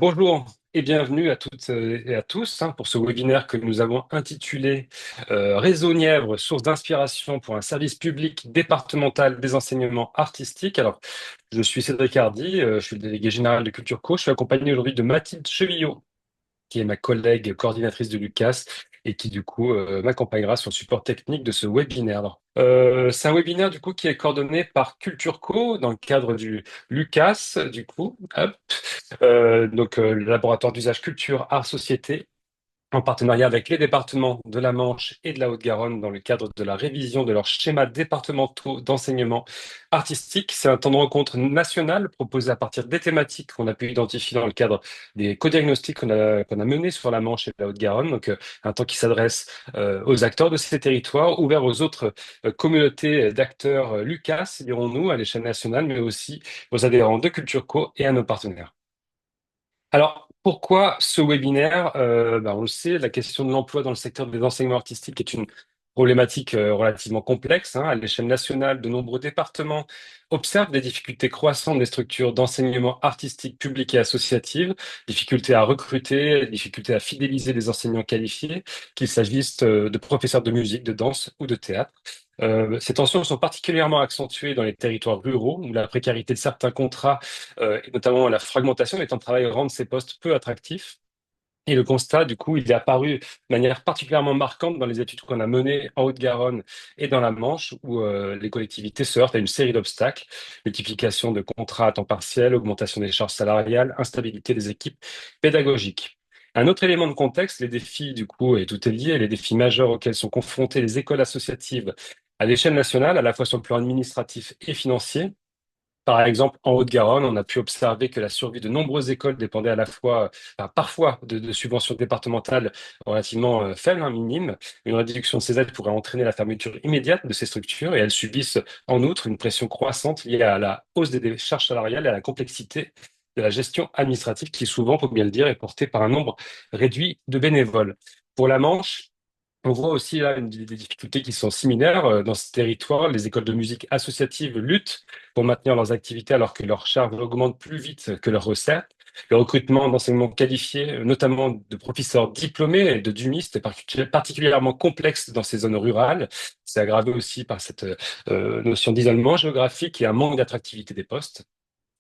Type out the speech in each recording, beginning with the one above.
Bonjour et bienvenue à toutes et à tous pour ce webinaire que nous avons intitulé Réseau Nièvre, source d'inspiration pour un service public départemental des enseignements artistiques. Alors, je suis Cédric Hardy, je suis le délégué général de Culture Co. Je suis accompagné aujourd'hui de Mathilde Chevillot, qui est ma collègue coordinatrice de l'UCAS et qui du coup m'accompagnera sur le support technique de ce webinaire. Alors, c'est un webinaire du coup qui est coordonné par Culture Co dans le cadre du l'UCAS du coup, hop. Le laboratoire d'usage culture, art, société, en partenariat avec les départements de la Manche et de la Haute-Garonne dans le cadre de la révision de leurs schémas départementaux d'enseignement artistique. C'est un temps de rencontre national proposé à partir des thématiques qu'on a pu identifier dans le cadre des co-diagnostics qu'on a menés sur la Manche et la Haute-Garonne. Un temps qui s'adresse aux acteurs de ces territoires, ouvert aux autres communautés d'acteurs Lucas, dirons-nous, à l'échelle nationale, mais aussi aux adhérents de Culture Co et à nos partenaires. Alors, pourquoi ce webinaire? On le sait, la question de l'emploi dans le secteur des enseignements artistiques est une problématique relativement complexe, hein. À l'échelle nationale, de nombreux départements observent des difficultés croissantes des structures d'enseignement artistique publiques et associatives, difficultés à recruter, difficultés à fidéliser des enseignants qualifiés, qu'il s'agisse de professeurs de musique, de danse ou de théâtre. Ces tensions sont particulièrement accentuées dans les territoires ruraux, où la précarité de certains contrats et notamment la fragmentation des temps de travail rendent ces postes peu attractifs. Et le constat, du coup, il est apparu de manière particulièrement marquante dans les études qu'on a menées en Haute-Garonne et dans la Manche, où les collectivités se heurtent à une série d'obstacles: multiplication de contrats à temps partiel, augmentation des charges salariales, instabilité des équipes pédagogiques. Un autre élément de contexte, les défis, du coup, et tout est lié, les défis majeurs auxquels sont confrontées les écoles associatives à l'échelle nationale, à la fois sur le plan administratif et financier. Par exemple, en Haute-Garonne, on a pu observer que la survie de nombreuses écoles dépendait à la fois, parfois, de subventions départementales relativement faibles, hein, minimes. Une réduction de ces aides pourrait entraîner la fermeture immédiate de ces structures et elles subissent en outre une pression croissante liée à la hausse des charges salariales et à la complexité de la gestion administrative qui souvent, faut bien le dire, est portée par un nombre réduit de bénévoles. Pour la Manche, on voit aussi là des difficultés qui sont similaires. Dans ce territoire, les écoles de musique associatives luttent pour maintenir leurs activités alors que leurs charges augmentent plus vite que leurs recettes. Le recrutement d'enseignements qualifiés, notamment de professeurs diplômés et de dumistes, est particulièrement complexe dans ces zones rurales. C'est aggravé aussi par cette notion d'isolement géographique et un manque d'attractivité des postes.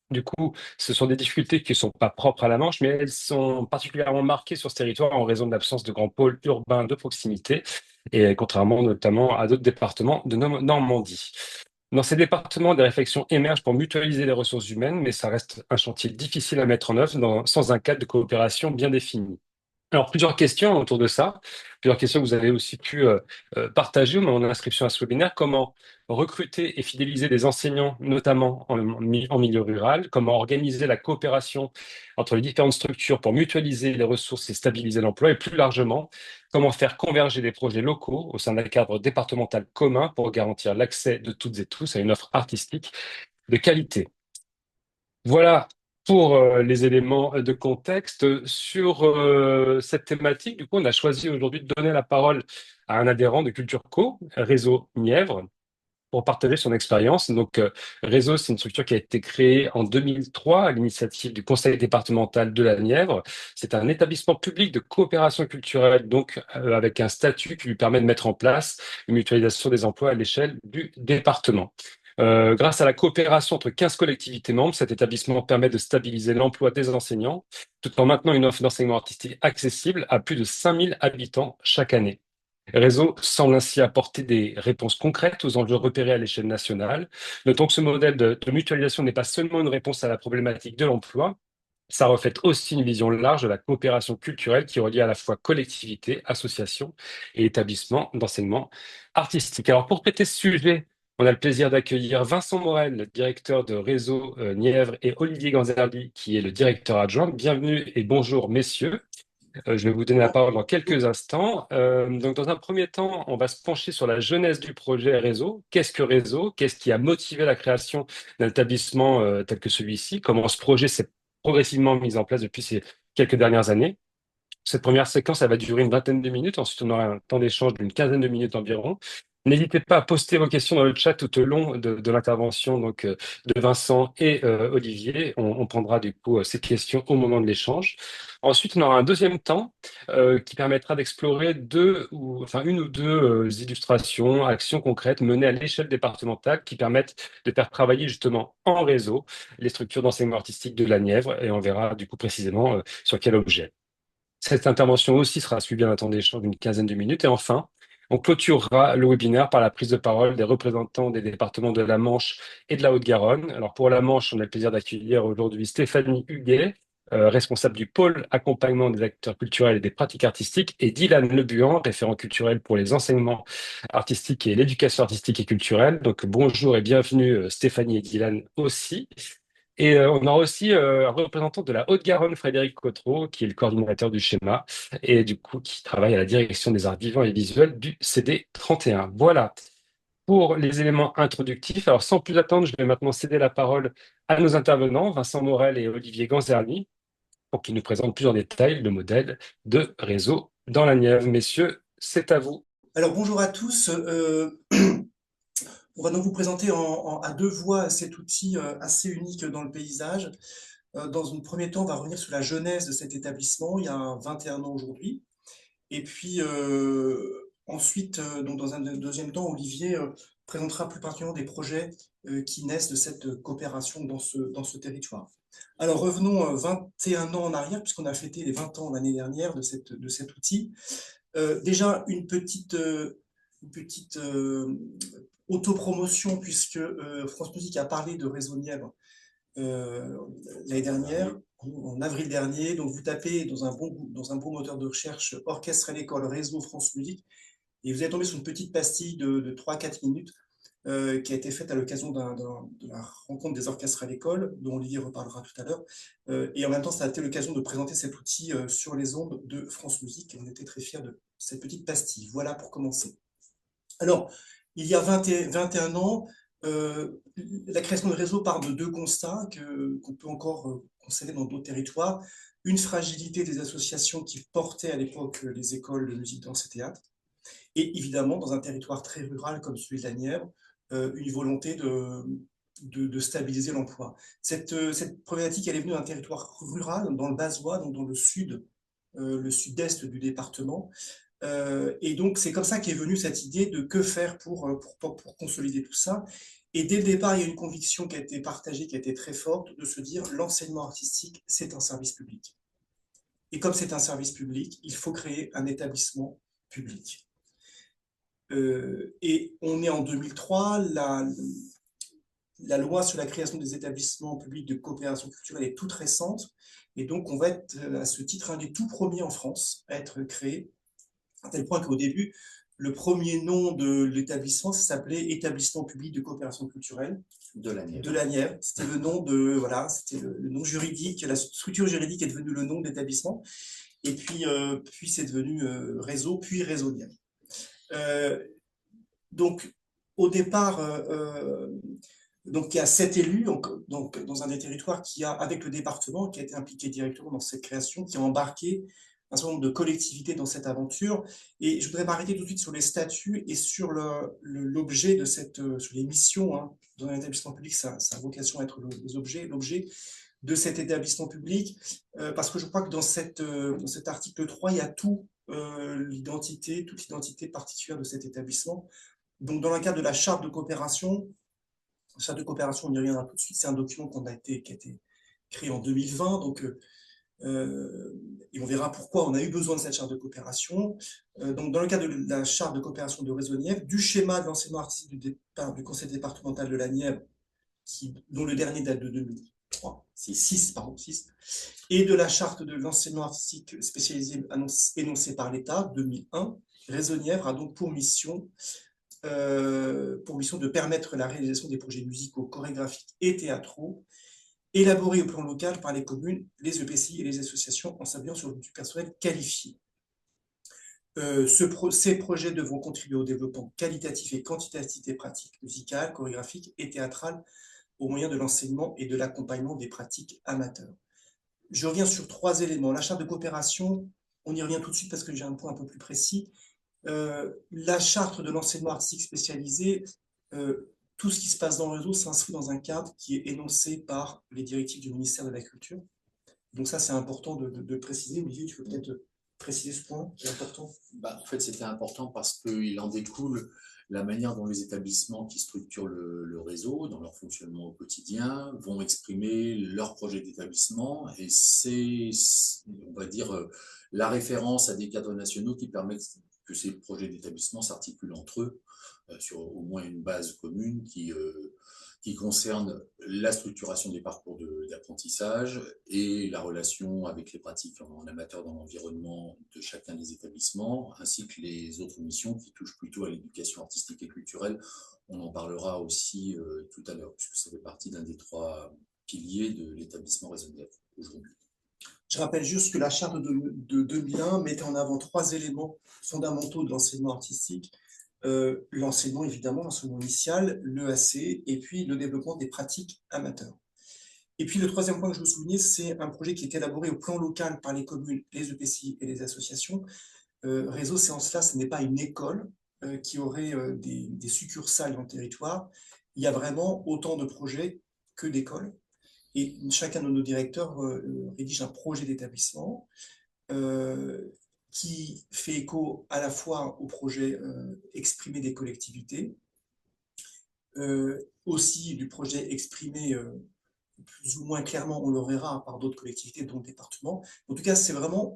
Du coup, ce sont des difficultés qui ne sont pas propres à la Manche, mais elles sont particulièrement marquées sur ce territoire en raison de l'absence de grands pôles urbains de proximité, et contrairement notamment à d'autres départements de Normandie. Dans ces départements, des réflexions émergent pour mutualiser les ressources humaines, mais ça reste un chantier difficile à mettre en œuvre sans un cadre de coopération bien défini. Alors, plusieurs questions autour de ça, plusieurs questions que vous avez aussi pu partager au moment de l'inscription à ce webinaire. Comment recruter et fidéliser des enseignants, notamment en milieu rural? Comment organiser la coopération entre les différentes structures pour mutualiser les ressources et stabiliser l'emploi? Et plus largement, comment faire converger des projets locaux au sein d'un cadre départemental commun pour garantir l'accès de toutes et tous à une offre artistique de qualité? Voilà pour les éléments de contexte. Sur cette thématique, du coup, on a choisi aujourd'hui de donner la parole à un adhérent de Culture Co, Réseau Nièvre, pour partager son expérience. Réseau, c'est une structure qui a été créée en 2003 à l'initiative du Conseil départemental de la Nièvre. C'est un établissement public de coopération culturelle, avec un statut qui lui permet de mettre en place une mutualisation des emplois à l'échelle du département. Grâce à la coopération entre 15 collectivités membres, cet établissement permet de stabiliser l'emploi des enseignants tout en maintenant une offre d'enseignement artistique accessible à plus de 5000 habitants chaque année. Réseau semble ainsi apporter des réponses concrètes aux enjeux repérés à l'échelle nationale. Notons que ce modèle de mutualisation n'est pas seulement une réponse à la problématique de l'emploi, ça reflète aussi une vision large de la coopération culturelle qui relie à la fois collectivités, associations et établissements d'enseignement artistique. Alors pour traiter ce sujet, on a le plaisir d'accueillir Vincent Morel, le directeur de Réseau Nièvre, et Olivier Ganzerli, qui est le directeur adjoint. Bienvenue et bonjour messieurs. Je vais vous donner la parole dans quelques instants. Dans un premier temps, on va se pencher sur la genèse du projet Réseau. Qu'est-ce que Réseau? Qu'est-ce qui a motivé la création d'un établissement tel que celui-ci? Comment ce projet s'est progressivement mis en place depuis ces quelques dernières années? Cette première séquence, elle va durer une vingtaine de minutes. Ensuite, on aura un temps d'échange d'une quinzaine de minutes environ. N'hésitez pas à poster vos questions dans le chat tout au long de l'intervention de Vincent et Olivier. On prendra du coup ces questions au moment de l'échange. Ensuite, on aura un deuxième temps qui permettra d'explorer enfin une ou deux illustrations, actions concrètes menées à l'échelle départementale qui permettent de faire travailler justement en réseau les structures d'enseignement artistique de la Nièvre et on verra du coup précisément sur quel objet. Cette intervention aussi sera suivie d'un temps d'échange d'une quinzaine de minutes. Et enfin, on clôturera le webinaire par la prise de parole des représentants des départements de la Manche et de la Haute-Garonne. Alors pour la Manche, on a le plaisir d'accueillir aujourd'hui Stéphanie Huguet, responsable du pôle accompagnement des acteurs culturels et des pratiques artistiques, et Dylan Lebuan, référent culturel pour les enseignements artistiques et l'éducation artistique et culturelle. Donc bonjour et bienvenue Stéphanie et Dylan aussi. Et on aura aussi un représentant de la Haute-Garonne, Frédéric Cotreau, qui est le coordinateur du schéma et du coup qui travaille à la direction des arts vivants et visuels du CD 31. Voilà pour les éléments introductifs. Alors sans plus attendre, je vais maintenant céder la parole à nos intervenants, Vincent Morel et Olivier Ganzerni, pour qu'ils nous présentent plus en détail le modèle de réseau dans la Nièvre. Messieurs, c'est à vous. Alors bonjour à tous. On va donc vous présenter à deux voix cet outil assez unique dans le paysage. Dans un premier temps, on va revenir sur la genèse de cet établissement, il y a 21 ans aujourd'hui. Et puis ensuite, donc dans un deuxième temps, Olivier présentera plus particulièrement des projets qui naissent de cette coopération dans ce territoire. Alors revenons 21 ans en arrière, puisqu'on a fêté les 20 ans l'année dernière de cet outil. Déjà, une petite autopromotion, puisque France Musique a parlé de Réseau Nièvre euh, l'année dernière, en avril dernier. Donc, vous tapez dans un bon moteur de recherche Orchestre à l'école, Réseau France Musique, et vous allez tomber sur une petite pastille de 3-4 minutes qui a été faite à l'occasion de la rencontre des orchestres à l'école, dont Olivier reparlera tout à l'heure. Et en même temps, ça a été l'occasion de présenter cet outil sur les ondes de France Musique. Et on était très fiers de cette petite pastille. Voilà pour commencer. Alors, il y a 21 ans, la création de réseau part de deux constats qu'on peut encore constater dans d'autres territoires. Une fragilité des associations qui portaient à l'époque les écoles de musique, danse et théâtre, et évidemment, dans un territoire très rural comme celui de la Nièvre, une volonté de stabiliser l'emploi. Cette problématique, elle est venue d'un territoire rural, dans le Bazois, donc dans le sud-est du département. Et donc, c'est comme ça qu'est venue cette idée de que faire pour consolider tout ça. Et dès le départ, il y a une conviction qui a été partagée, qui a été très forte, de se dire l'enseignement artistique, c'est un service public. Et comme c'est un service public, il faut créer un établissement public. Et on est en 2003, la loi sur la création des établissements publics de coopération culturelle est toute récente, et donc on va être à ce titre un des tout premiers en France à être créé, à tel point qu'au début, le premier nom de l'établissement, ça s'appelait Établissement public de coopération culturelle de la Nièvre. C'était le nom voilà, c'était le nom juridique, la structure juridique est devenue le nom de l'établissement, et puis c'est devenu Réseau, puis Réseau Nièvre. Euh, donc, au départ, donc il y a 7 élus donc, dans un des territoires qui a, avec le département, qui a été impliqué directement dans cette création, qui a embarqué un certain nombre de collectivités dans cette aventure. Et je voudrais m'arrêter tout de suite sur les statuts et sur l'objet de sur les missions. Hein. Dans un établissement public, ça a vocation à être l'objet de cet établissement public, parce que je crois que dans cet article 3, il y a toute l'identité particulière de cet établissement. Donc, dans le cadre de la charte de coopération, on y reviendra tout de suite, c'est un document qui a été créé en 2020, donc, et on verra pourquoi on a eu besoin de cette charte de coopération. Donc, dans le cadre de la charte de coopération de Réseau Nièvre, du schéma de l'enseignement artistique du conseil départemental de la Nièvre, dont le dernier date de 2003, c'est 6, pardon, 6, et de la charte de l'enseignement artistique spécialisé énoncée par l'État, 2001, Réseau Nièvre a donc pour mission de permettre la réalisation des projets musicaux, chorégraphiques et théâtraux, élaborés au plan local par les communes, les EPCI et les associations en s'appuyant sur du personnel qualifié. Ces projets devront contribuer au développement qualitatif et quantitatif des pratiques musicales, chorégraphiques et théâtrales au moyen de l'enseignement et de l'accompagnement des pratiques amateurs. Je reviens sur 3 éléments. La charte de coopération, on y revient tout de suite parce que j'ai un point un peu plus précis. La charte de l'enseignement artistique spécialisé, tout ce qui se passe dans le réseau s'inscrit dans un cadre qui est énoncé par les directives du ministère de la Culture. Donc ça, c'est important de préciser. Olivier, tu peux peut-être préciser ce point qui est important. En fait, c'était important parce qu'il en découle la manière dont les établissements qui structurent le réseau, dans leur fonctionnement au quotidien, vont exprimer leur projet d'établissement. Et c'est, on va dire, la référence à des cadres nationaux qui permettent que ces projets d'établissement s'articulent entre eux sur au moins une base commune qui concerne la structuration des parcours d'apprentissage et la relation avec les pratiques en amateur dans l'environnement de chacun des établissements, ainsi que les autres missions qui touchent plutôt à l'éducation artistique et culturelle. On en parlera aussi tout à l'heure, puisque ça fait partie d'un des 3 piliers de l'établissement raisonnière aujourd'hui. Je rappelle juste que la charte de 2001 mettait en avant 3 éléments fondamentaux de l'enseignement artistique. L'enseignement, évidemment, l'enseignement initial, l'EAC, et puis le développement des pratiques amateurs. Et puis le 3e point que je veux souligner, c'est un projet qui est élaboré au plan local par les communes, les EPCI et les associations. Réseau, c'est en cela, ce n'est pas une école qui aurait des succursales dans le territoire. Il y a vraiment autant de projets que d'écoles. Et chacun de nos directeurs rédige un projet d'établissement qui fait écho à la fois au projet exprimé des collectivités, aussi du projet exprimé plus ou moins clairement, on le verra, par d'autres collectivités, dont le département. En tout cas, c'est vraiment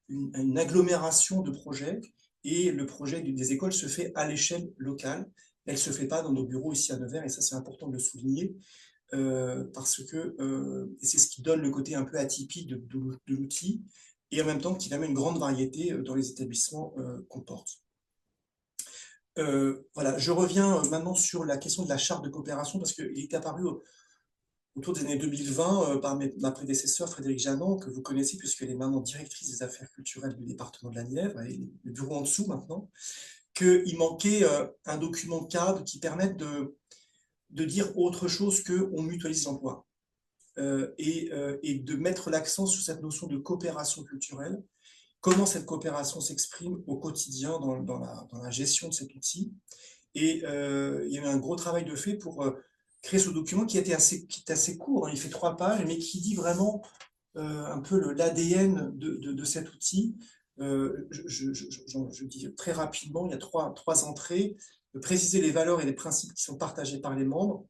une agglomération de projets, et le projet des écoles se fait à l'échelle locale. Elle ne se fait pas dans nos bureaux ici à Nevers, et ça, c'est important de le souligner, parce que c'est ce qui donne le côté un peu atypique de l'outil, et en même temps qui amène une grande variété dans les établissements qu'on porte. Voilà, je reviens maintenant sur la question de la charte de coopération, parce qu'il est apparu autour des années 2020 par ma prédécesseure Frédérique Janot, que vous connaissez puisqu'elle est maintenant directrice des affaires culturelles du département de la Nièvre, et le bureau en dessous maintenant, qu'il manquait un document cadre qui permette de dire autre chose qu'on mutualise l'emploi, et de mettre l'accent sur cette notion de coopération culturelle, comment cette coopération s'exprime au quotidien dans la gestion de cet outil. Et il y a eu un gros travail de fait pour créer ce document qui est assez court, hein, il fait 3 pages, mais qui dit vraiment un peu l'ADN de cet outil. Je dis très rapidement, il y a trois entrées: préciser les valeurs et les principes qui sont partagés par les membres,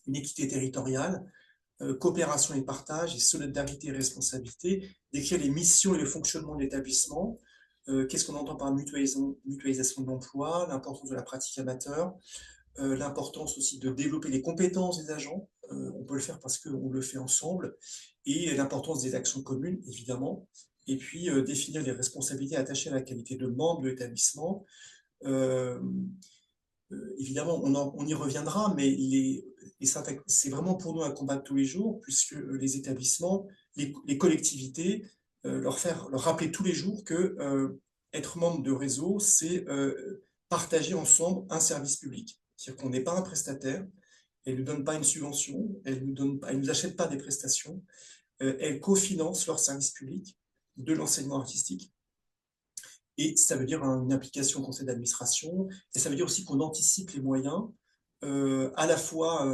une équité territoriale, coopération et partage, et solidarité et responsabilité, décrire les missions et le fonctionnement de l'établissement, qu'est-ce qu'on entend par mutualisation de l'emploi, l'importance de la pratique amateur, l'importance aussi de développer les compétences des agents, on peut le faire parce qu'on le fait ensemble, et l'importance des actions communes, évidemment, et puis définir les responsabilités attachées à la qualité de membre de l'établissement. Évidemment, on y reviendra, mais c'est vraiment pour nous un combat de tous les jours, puisque les établissements, les collectivités, leur rappeler tous les jours que être membre de réseau, c'est partager ensemble un service public. C'est-à-dire qu'on n'est pas un prestataire, elle ne donne pas une subvention, elle ne nous achète pas des prestations, elle cofinance leur service public de l'enseignement artistique. Et ça veut dire une implication au conseil d'administration, et ça veut dire aussi qu'on anticipe les moyens, à la fois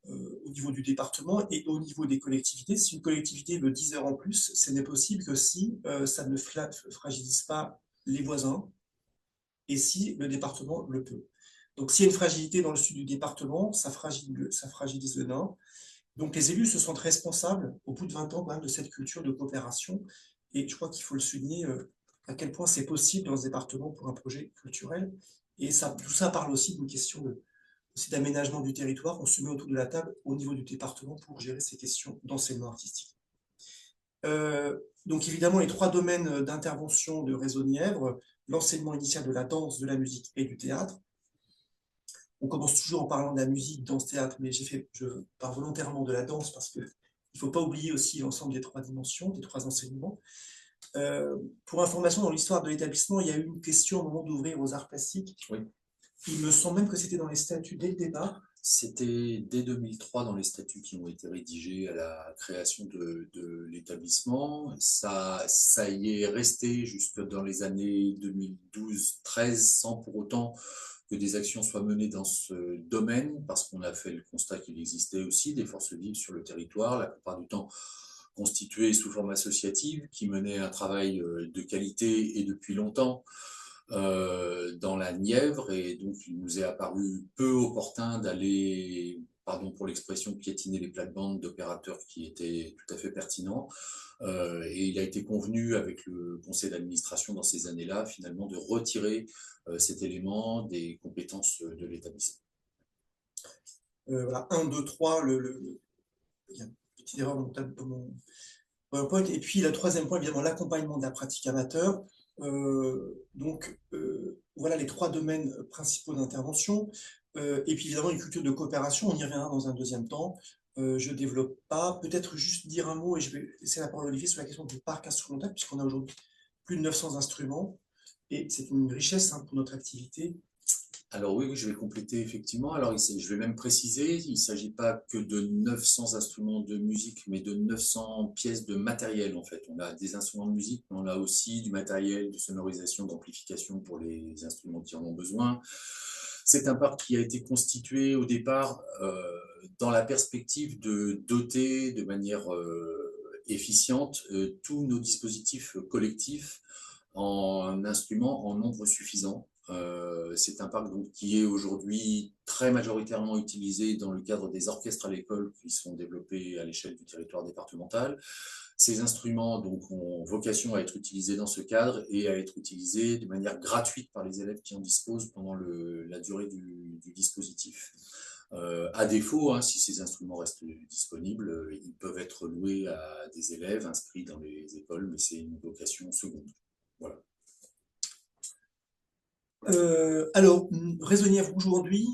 au niveau du département et au niveau des collectivités. Si une collectivité veut 10 heures en plus, ce n'est possible que si ça ne fragilise pas les voisins, et si le département le peut. Donc s'il y a une fragilité dans le sud du département, ça fragilise le nord. Donc les élus se sentent responsables, au bout de 20 ans quand même, de cette culture de coopération, et je crois qu'il faut le souligner, à quel point c'est possible dans ce département pour un projet culturel. Et tout ça parle aussi d'une question aussi d'aménagement du territoire. On se met autour de la table au niveau du département pour gérer ces questions d'enseignement artistique. Donc évidemment, les 3 domaines d'intervention de Réseau Nièvre: l'enseignement initial de la danse, de la musique et du théâtre. On commence toujours en parlant de la musique, danse, théâtre, mais je parle volontairement de la danse parce qu'il ne faut pas oublier aussi l'ensemble des 3 dimensions, des 3 enseignements. Pour information, dans l'histoire de l'établissement, il y a eu une question au moment d'ouvrir aux arts plastiques. Oui. Il me semble même que c'était dans les statuts dès le départ. C'était dès 2003 dans les statuts qui ont été rédigés à la création de l'établissement. Ça y est resté jusque dans les années 2012-13 sans pour autant que des actions soient menées dans ce domaine, parce qu'on a fait le constat qu'il existait aussi des forces vives sur le territoire, la plupart du temps constituées sous forme associative, qui menaient un travail de qualité et depuis longtemps dans la Nièvre, et donc il nous est apparu peu opportun d'aller, pardon pour l'expression, piétiner les plates-bandes d'opérateurs qui étaient tout à fait pertinents. Et il a été convenu avec le conseil d'administration dans ces années-là, finalement, de retirer cet élément des compétences de l'établissement. Voilà, 1, 2, 3, il y a une petite erreur dans mon PowerPoint. Et puis, le troisième point, évidemment, l'accompagnement de la pratique amateur. Voilà les 3 domaines principaux d'intervention. Et puis, évidemment, une culture de coopération. On y reviendra dans un deuxième temps. Je ne développe pas. Peut-être juste dire un mot, et je vais laisser la parole à Olivier sur la question du parc instrumental, puisqu'on a aujourd'hui plus de 900 instruments. Et c'est une richesse pour notre activité. Alors oui, je vais compléter effectivement. Alors je vais même préciser, il ne s'agit pas que de 900 instruments de musique, mais de 900 pièces de matériel en fait. On a des instruments de musique, mais on a aussi du matériel de sonorisation, d'amplification pour les instruments qui en ont besoin. C'est un parc qui a été constitué au départ dans la perspective de doter de manière efficiente tous nos dispositifs collectifs en instruments en nombre suffisant. C'est un parc donc, qui est aujourd'hui très majoritairement utilisé dans le cadre des orchestres à l'école qui sont développés à l'échelle du territoire départemental. Ces instruments donc, ont vocation à être utilisés dans ce cadre et à être utilisés de manière gratuite par les élèves qui en disposent pendant la durée du dispositif. À défaut, si ces instruments restent disponibles, ils peuvent être loués à des élèves inscrits dans les écoles, mais c'est une vocation seconde. Voilà. Alors, Réseau Nièvre aujourd'hui,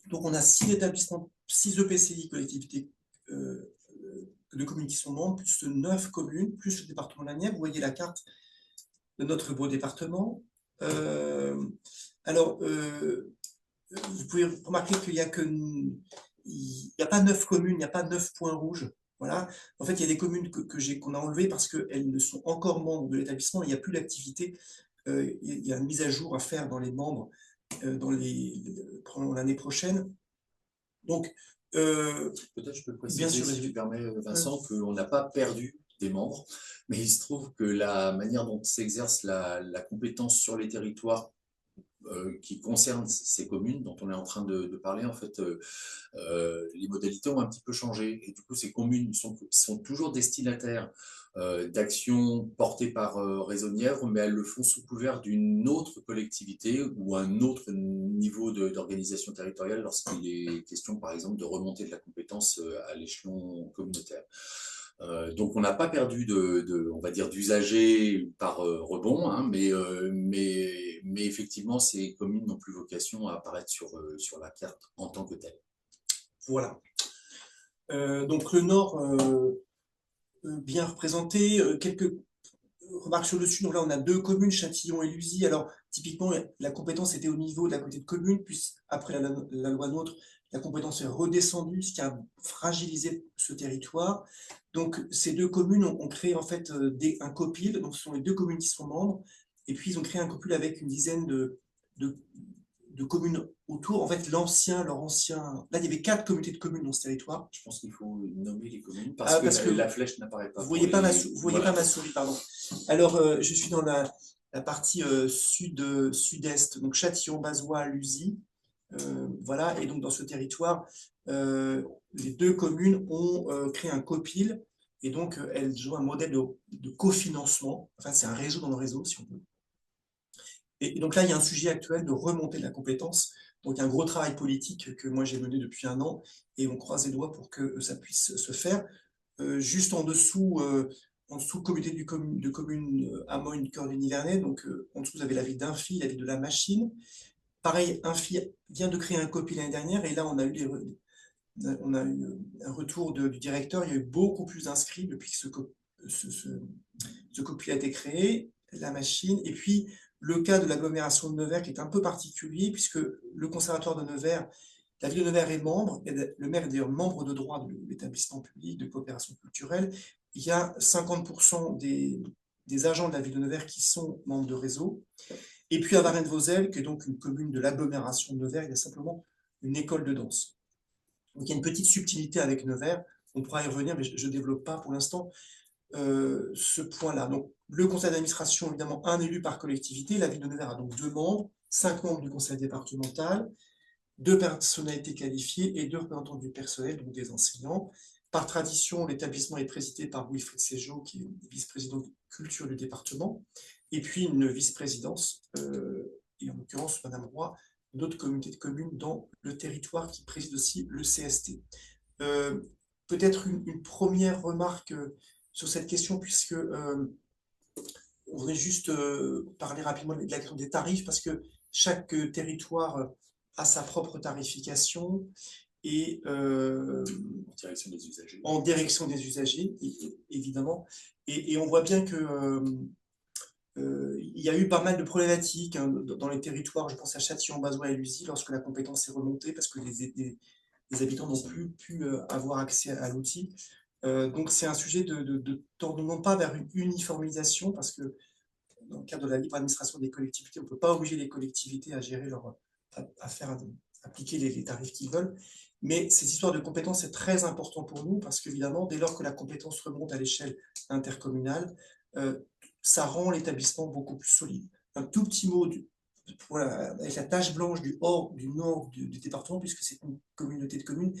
donc on a 6 établissements, 6 EPCI, collectivités de communes qui sont membres, plus 9 communes, plus le département de la Nièvre. Vous voyez la carte de notre beau département. Alors, vous pouvez remarquer qu'il n'y a pas 9 communes, il n'y a pas 9 points rouges. Voilà. En fait, il y a des communes qu'on a enlevées parce qu'elles ne sont encore membres de l'établissement, il n'y a plus d'activité. Il y a une mise à jour à faire dans les membres pendant l'année prochaine. Donc, peut-être je peux préciser, si tu permets, Vincent, qu'on n'a pas perdu des membres, mais il se trouve que la manière dont s'exerce la compétence sur les territoires qui concerne ces communes dont on est en train de parler, en fait, les modalités ont un petit peu changé. Et du coup, ces communes sont toujours destinataires d'actions portées par Réseau Nièvre, mais elles le font sous couvert d'une autre collectivité ou un autre niveau d'organisation territoriale lorsqu'il est question, par exemple, de remonter de la compétence à l'échelon communautaire. Donc on n'a pas perdu on va dire, d'usagers par rebond, mais effectivement, ces communes n'ont plus vocation à apparaître sur la carte en tant que telle. Voilà. Donc le Nord, bien représenté. Quelques remarques sur le Sud. Donc là, on a 2 communes, Châtillon et Luzy. Alors, typiquement, la compétence était au niveau de la communauté de communes, puis après la loi NOTRe, la compétence est redescendue, ce qui a fragilisé ce territoire. Donc, ces 2 communes ont créé en fait un copil. Donc, ce sont les 2 communes qui sont membres. Et puis, ils ont créé un copil avec une dizaine de communes autour. En fait, leur ancien... Là, il y avait 4 communautés de communes dans ce territoire. Je pense qu'il faut nommer les communes parce que la flèche n'apparaît pas. Vous voyez pas ma souris, pardon. Alors, je suis dans la partie sud-est, donc Châtillon, Bazois, Luzy. Voilà, et donc dans ce territoire, les 2 communes ont créé un copil, et donc elles jouent un modèle de cofinancement. Enfin, c'est un réseau dans le réseau, si on peut. Et donc là, il y a un sujet actuel de remontée de la compétence. Donc, il y a un gros travail politique que moi j'ai mené depuis 1 an, et on croise les doigts pour que ça puisse se faire. Juste en dessous, comité de communes Amogne, Cœur du Nivernais. Donc, en dessous, vous avez la ville d'Infi, la ville de la Machine. Pareil, Infi vient de créer un copil l'année dernière, et là, on a eu un retour du directeur. Il y a eu beaucoup plus d'inscrits depuis que ce copil a été créé, la Machine. Et puis, le cas de l'agglomération de Nevers qui est un peu particulier, puisque le conservatoire de Nevers, la ville de Nevers est membre, et le maire est d'ailleurs membre de droit de l'établissement public de coopération culturelle. Il y a 50% des agents de la ville de Nevers qui sont membres de réseau. Et puis à Varennes-Vauzelles, qui est donc une commune de l'agglomération de Nevers, il y a simplement une école de danse. Donc il y a une petite subtilité avec Nevers, on pourra y revenir, mais je ne développe pas pour l'instant ce point-là. Donc le conseil d'administration, évidemment, un élu par collectivité. La ville de Nevers a donc 2 membres, 5 membres du conseil départemental, 2 personnalités qualifiées et 2 représentants du personnel, donc des enseignants. Par tradition, l'établissement est présidé par Wilfried Ségeot, qui est vice-président de culture du département, et puis une vice-présidence, et en l'occurrence Madame Roy, d'autres communautés de communes dans le territoire qui préside aussi le CST. Peut-être une première remarque sur cette question, puisque on voudrait juste parler rapidement de la question des tarifs, parce que chaque territoire a sa propre tarification et En direction des usagers. en direction des usagers, évidemment. Et on voit bien que il y a eu pas mal de problématiques dans les territoires. Je pense à Châtillon, Bazois et Luzy, lorsque la compétence est remontée, parce que les habitants n'ont plus pu avoir accès à l'outil. Donc c'est un sujet de tendre non pas vers une uniformisation, parce que dans le cadre de la libre administration des collectivités, on ne peut pas obliger les collectivités à gérer appliquer les tarifs qu'ils veulent. Mais cette histoire de compétence est très important pour nous, parce qu'évidemment, dès lors que la compétence remonte à l'échelle intercommunale, ça rend l'établissement beaucoup plus solide. Un tout petit mot voilà, avec la tache blanche du nord du département, puisque c'est une communauté de communes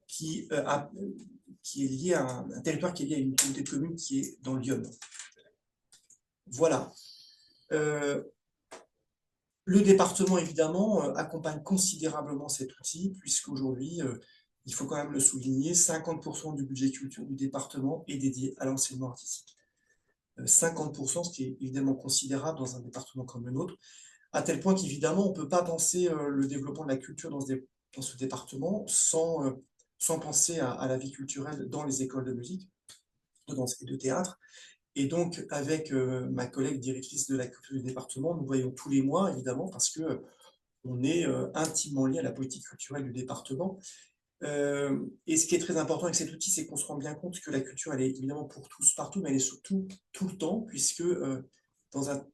qui est liée à un territoire qui est lié à une communauté de communes qui est dans l'Yonne. Voilà. Le département, évidemment, accompagne considérablement cet outil, puisqu'aujourd'hui, il faut quand même le souligner, 50% du budget culture du département est dédié à l'enseignement artistique. 50%, ce qui est évidemment considérable dans un département comme le nôtre, à tel point qu'évidemment, on ne peut pas penser le développement de la culture dans ce département sans penser à la vie culturelle dans les écoles de musique, de danse et de théâtre. Et donc, avec ma collègue directrice de la culture du département, nous voyons tous les mois, évidemment, parce qu'on est intimement lié à la politique culturelle du département. Et ce qui est très important avec cet outil, c'est qu'on se rend bien compte que la culture, elle est évidemment pour tous partout, mais elle est surtout tout le temps, puisque dans un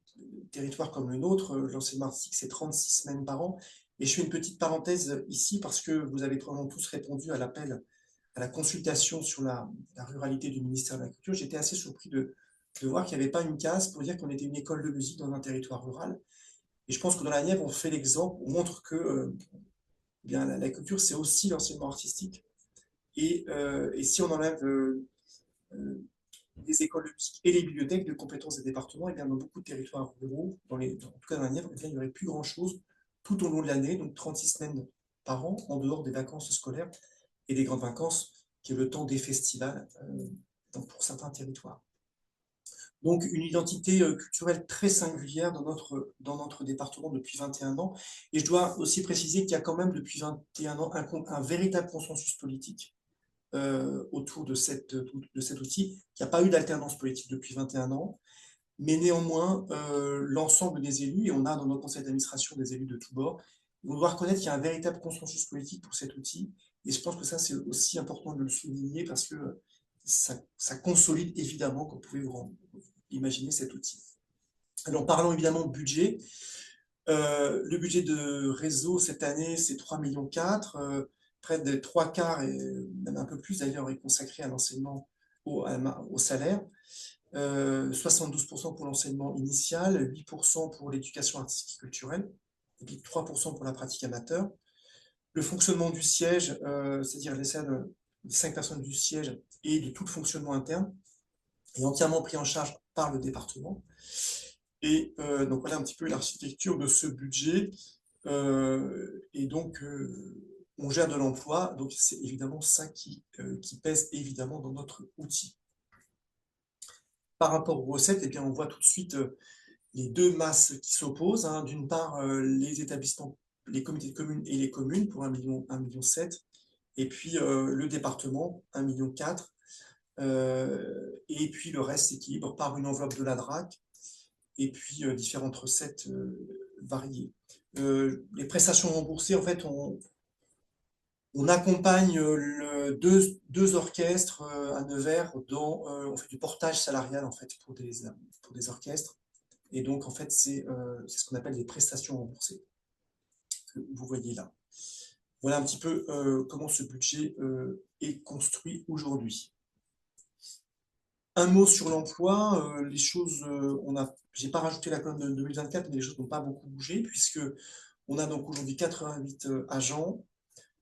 territoire comme le nôtre, l'enseignement artistique, c'est 36 semaines par an. Et je fais une petite parenthèse ici, parce que vous avez probablement tous répondu à l'appel, à la consultation sur la ruralité du ministère de la Culture. J'étais assez surpris de voir qu'il n'y avait pas une case pour dire qu'on était une école de musique dans un territoire rural. Et je pense que dans la Nièvre, on fait l'exemple, on montre que bien, la culture, c'est aussi l'enseignement artistique. Et si on enlève les écoles de musique et les bibliothèques de compétences des départements, et bien, dans beaucoup de territoires ruraux, en tout cas dans la Nièvre, il n'y aurait plus grand-chose tout au long de l'année, donc 36 semaines par an, en dehors des vacances scolaires et des grandes vacances, qui est le temps des festivals pour certains territoires. Donc une identité culturelle très singulière dans notre département depuis 21 ans. Et je dois aussi préciser qu'il y a quand même depuis 21 ans un véritable consensus politique autour de cet outil. Il n'y a pas eu d'alternance politique depuis 21 ans, mais néanmoins, l'ensemble des élus, et on a dans notre conseil d'administration des élus de tous bords, on doit reconnaître qu'il y a un véritable consensus politique pour cet outil. Et je pense que ça, c'est aussi important de le souligner, parce que ça consolide évidemment, comme vous pouvez vous imaginer, cet outil. Alors, parlons évidemment de budget. Le budget de réseau cette année, c'est 3,4 millions. Près de 3/4, et même un peu plus d'ailleurs, est consacré à l'enseignement, au salaire. 72% pour l'enseignement initial, 8% pour l'éducation artistique et culturelle, et puis 3% pour la pratique amateur. Le fonctionnement du siège, c'est-à-dire les 5 personnes du siège et de tout le fonctionnement interne, est entièrement pris en charge par le département. Et donc voilà un petit peu l'architecture de ce budget. Et donc on gère de l'emploi, donc c'est évidemment ça qui pèse évidemment dans notre outil. Par rapport aux recettes, eh bien, on voit tout de suite les deux masses qui s'opposent. Hein. D'une part, les établissements, les comités de communes et les communes pour 1,7 million, et puis le département, 1,4 million. Et puis le reste s'équilibre par une enveloppe de la DRAC et puis différentes recettes variées. Les prestations remboursées, en fait, on accompagne deux orchestres à Nevers on fait du portage salarial en fait pour des orchestres. Et donc, en fait, c'est ce qu'on appelle des prestations remboursées que vous voyez là. Voilà un petit peu comment ce budget est construit aujourd'hui. Un mot sur l'emploi. Les choses, j'ai pas rajouté la colonne de 2024, mais les choses n'ont pas beaucoup bougé puisque on a donc aujourd'hui 88 agents.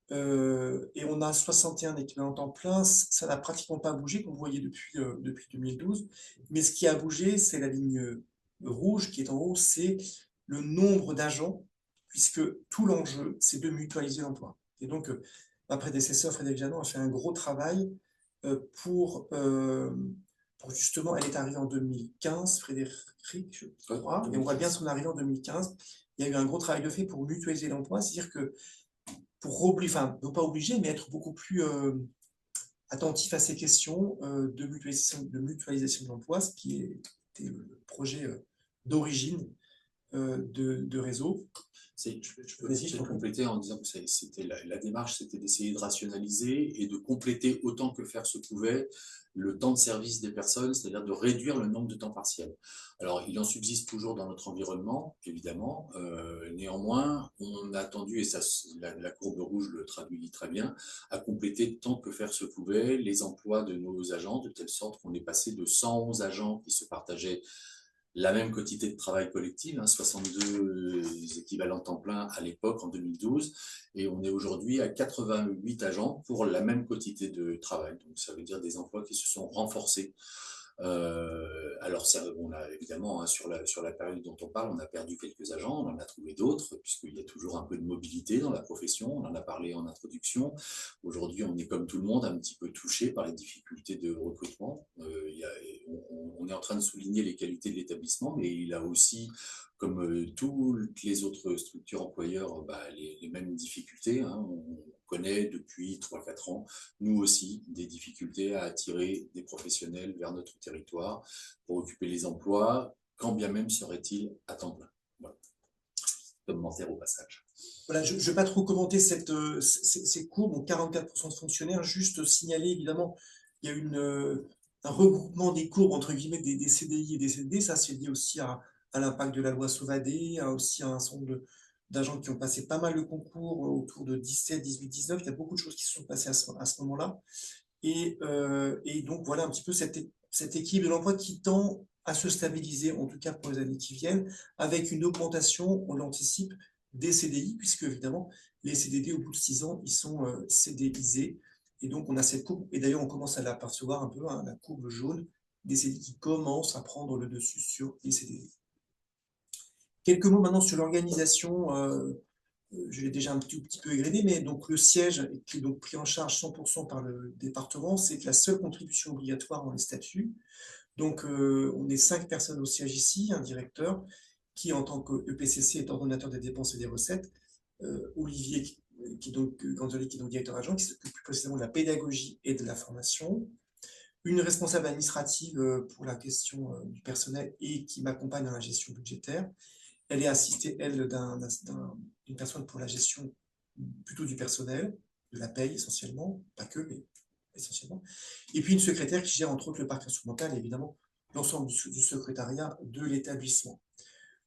Et on a 61 équivalents temps plein. Ça n'a pratiquement pas bougé, comme vous voyez depuis 2012. Mais ce qui a bougé, c'est la ligne rouge qui est en haut, c'est le nombre d'agents, puisque tout l'enjeu, c'est de mutualiser l'emploi. Et donc, ma prédécesseur, Frédéric Janon, a fait un gros travail pour justement, elle est arrivée en 2015, Frédéric, je crois, et on voit bien son arrivée en 2015. Il y a eu un gros travail de fait pour mutualiser l'emploi, c'est-à-dire que non pas obligé, mais être beaucoup plus attentif à ces questions de mutualisation de l'emploi, ce qui était le projet d'origine de réseau. Je peux peut-être compléter en disant que c'était la démarche, c'était d'essayer de rationaliser et de compléter autant que faire se pouvait le temps de service des personnes, c'est-à-dire de réduire le nombre de temps partiel. Alors, il en subsiste toujours dans notre environnement, évidemment. Néanmoins, on a tendu, et ça, la courbe rouge le traduit très bien, à compléter tant que faire se pouvait les emplois de nos agents, de telle sorte qu'on est passé de 111 agents qui se partageaient la même quantité de travail collective, 62 équivalents temps plein à l'époque, en 2012, et on est aujourd'hui à 88 agents pour la même quantité de travail. Donc ça veut dire des emplois qui se sont renforcés. Alors on a évidemment, sur la période dont on parle, on a perdu quelques agents, on en a trouvé d'autres, puisqu'il y a toujours un peu de mobilité dans la profession, on en a parlé en introduction. Aujourd'hui, on est comme tout le monde un petit peu touché par les difficultés de recrutement. On est en train de souligner les qualités de l'établissement, mais il a aussi, comme toutes les autres structures employeurs, les mêmes difficultés. On connaît depuis 3-4 ans, nous aussi, des difficultés à attirer des professionnels vers notre territoire pour occuper les emplois, quand bien même serait-il à temps plein. Voilà. Commentaire au passage. Voilà, je ne vais pas trop commenter ces courbes, donc 44% de fonctionnaires, juste signaler évidemment, il y a un regroupement des courbes entre guillemets des CDI et des CDD, ça c'est lié aussi à l'impact de la loi Sauvadet, aussi à un certain nombre d'agents qui ont passé pas mal de concours autour de 17, 18, 19, il y a beaucoup de choses qui se sont passées à ce moment-là, et donc voilà un petit peu cette équipe de l'emploi qui tend à se stabiliser, en tout cas pour les années qui viennent, avec une augmentation, on l'anticipe, des CDI, puisque évidemment, les CDD, au bout de 6 ans, ils sont CDIsés. Et donc, on a cette courbe, et d'ailleurs, on commence à l'apercevoir un peu, la courbe jaune, des CDI qui commencent à prendre le dessus sur les CDD. Quelques mots maintenant sur l'organisation. Je l'ai déjà un petit peu égrené, mais donc le siège, qui est donc pris en charge 100% par le département, c'est la seule contribution obligatoire dans les statuts. Donc, on est 5 personnes au siège ici, un directeur, qui, en tant qu'EPCC, est ordonnateur des dépenses et des recettes. Olivier Gandoli, qui est donc directeur adjoint, qui s'occupe plus précisément de la pédagogie et de la formation. Une responsable administrative pour la question du personnel et qui m'accompagne dans la gestion budgétaire. Elle est assistée, elle, d'une personne pour la gestion plutôt du personnel, de la paye essentiellement, pas que, mais essentiellement. Et puis une secrétaire qui gère entre autres le parc instrumental et évidemment l'ensemble du secrétariat de l'établissement.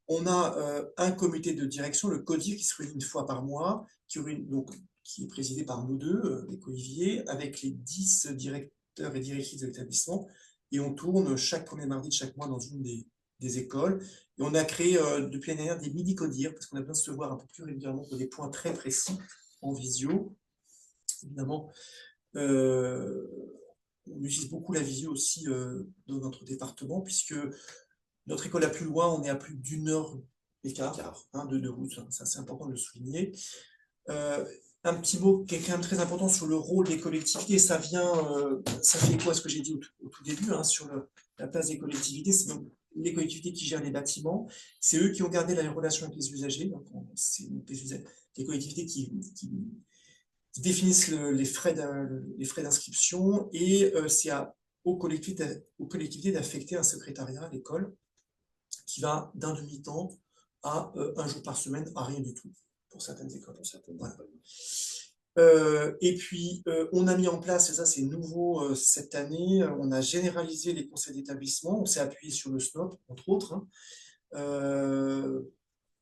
On a un comité de direction, le CODIR, qui se réunit une fois par mois, qui est présidé par nous deux, les Olivier, avec les 10 directeurs et directrices de l'établissement. Et on tourne chaque premier mardi de chaque mois dans une des écoles. Et on a créé depuis l'année dernière des mini-CODIR, parce qu'on a besoin de se voir un peu plus régulièrement pour des points très précis en visio. Évidemment, on utilise beaucoup la visio aussi dans notre département, puisque notre école la plus loin, on est à plus d'1 heure d'écart de route, ça c'est important de le souligner. Un petit mot qui est quand même très important sur le rôle des collectivités, ça fait quoi ce que j'ai dit au tout début sur la place des collectivités, c'est donc les collectivités qui gèrent les bâtiments, c'est eux qui ont gardé la relation avec les usagers, donc c'est des collectivités qui définissent les frais d'inscription et c'est aux collectivités d'affecter un secrétariat à l'école. qui va d'un demi-temps à un jour par semaine à rien du tout pour certaines écoles. Voilà. Et puis, on a mis en place, et ça c'est nouveau cette année, on a généralisé les conseils d'établissement, on s'est appuyé sur le SNOP, entre autres.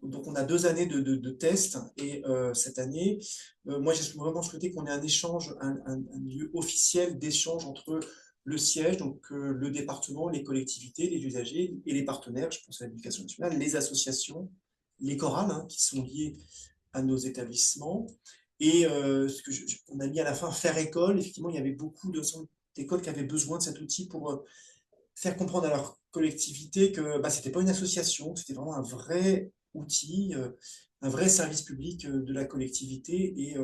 Donc, on a 2 années de tests, et cette année, moi j'ai vraiment souhaité qu'on ait un échange, un lieu officiel d'échange entre le siège, donc le département, les collectivités, les usagers et les partenaires, je pense à l'éducation nationale, les associations, les chorales qui sont liées à nos établissements. Et on a mis à la fin faire école. Effectivement, il y avait beaucoup d'écoles qui avaient besoin de cet outil pour faire comprendre à leur collectivité que ce n'était pas une association, que c'était vraiment un vrai outil, un vrai service public de la collectivité. Et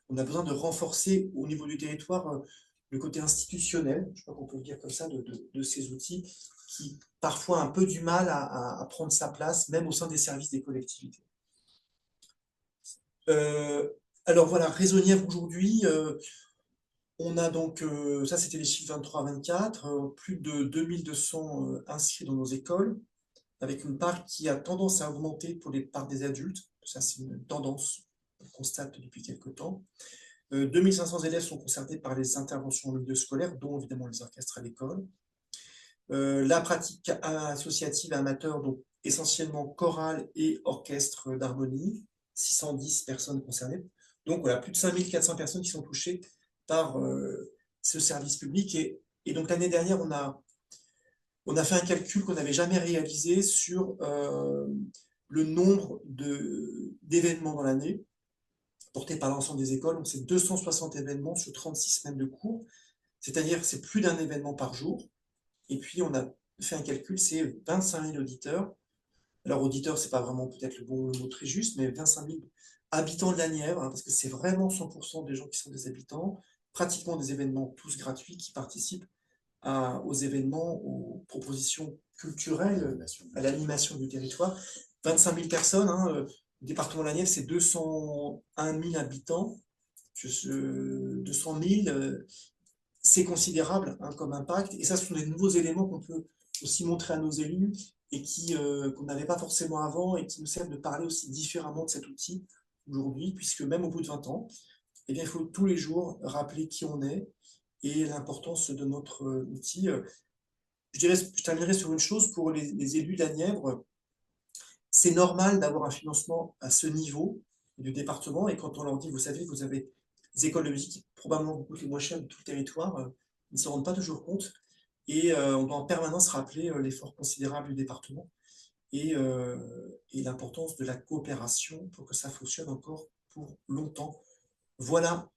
on a besoin de renforcer au niveau du territoire le côté institutionnel, je crois qu'on peut le dire comme ça, de ces outils qui parfois ont un peu du mal à prendre sa place, même au sein des services des collectivités. Alors voilà, Réseau Nièvre aujourd'hui, on a donc, ça c'était les chiffres 23-24, plus de 2200 inscrits dans nos écoles, avec une part qui a tendance à augmenter pour les parts des adultes. Ça c'est une tendance qu'on constate depuis quelques temps. 2500 élèves sont concernés par les interventions au milieu scolaire, dont évidemment les orchestres à l'école. La pratique associative amateur, donc essentiellement chorale et orchestre d'harmonie, 610 personnes concernées. Donc voilà, plus de 5400 personnes qui sont touchées par ce service public. Et donc l'année dernière, on a fait un calcul qu'on n'avait jamais réalisé sur le nombre d'événements dans l'année portés par l'ensemble des écoles. Donc c'est 260 événements sur 36 semaines de cours, c'est-à-dire que c'est plus d'un événement par jour. Et puis on a fait un calcul, c'est 25 000 auditeurs. Alors auditeurs, c'est pas vraiment peut-être le mot très juste, mais 25 000 habitants de la Nièvre, parce que c'est vraiment 100% des gens qui sont des habitants, pratiquement des événements tous gratuits qui participent aux événements, aux propositions culturelles, à l'animation du territoire. 25 000 personnes, le département de la Nièvre, c'est 201 000 habitants. 200 000, c'est considérable comme impact. Et ça, ce sont des nouveaux éléments qu'on peut aussi montrer à nos élus et qu'on n'avait pas forcément avant et qui nous servent de parler aussi différemment de cet outil aujourd'hui, puisque même au bout de 20 ans, eh bien, il faut tous les jours rappeler qui on est et l'importance de notre outil. Je terminerai sur une chose pour les élus de la Nièvre. C'est normal d'avoir un financement à ce niveau du département. Et quand on leur dit, vous savez, vous avez des écoles de musique qui probablement coûtent les moins chères de tout le territoire, ils ne se rendent pas toujours compte. Et on doit en permanence rappeler l'effort considérable du département et l'importance de la coopération pour que ça fonctionne encore pour longtemps. Voilà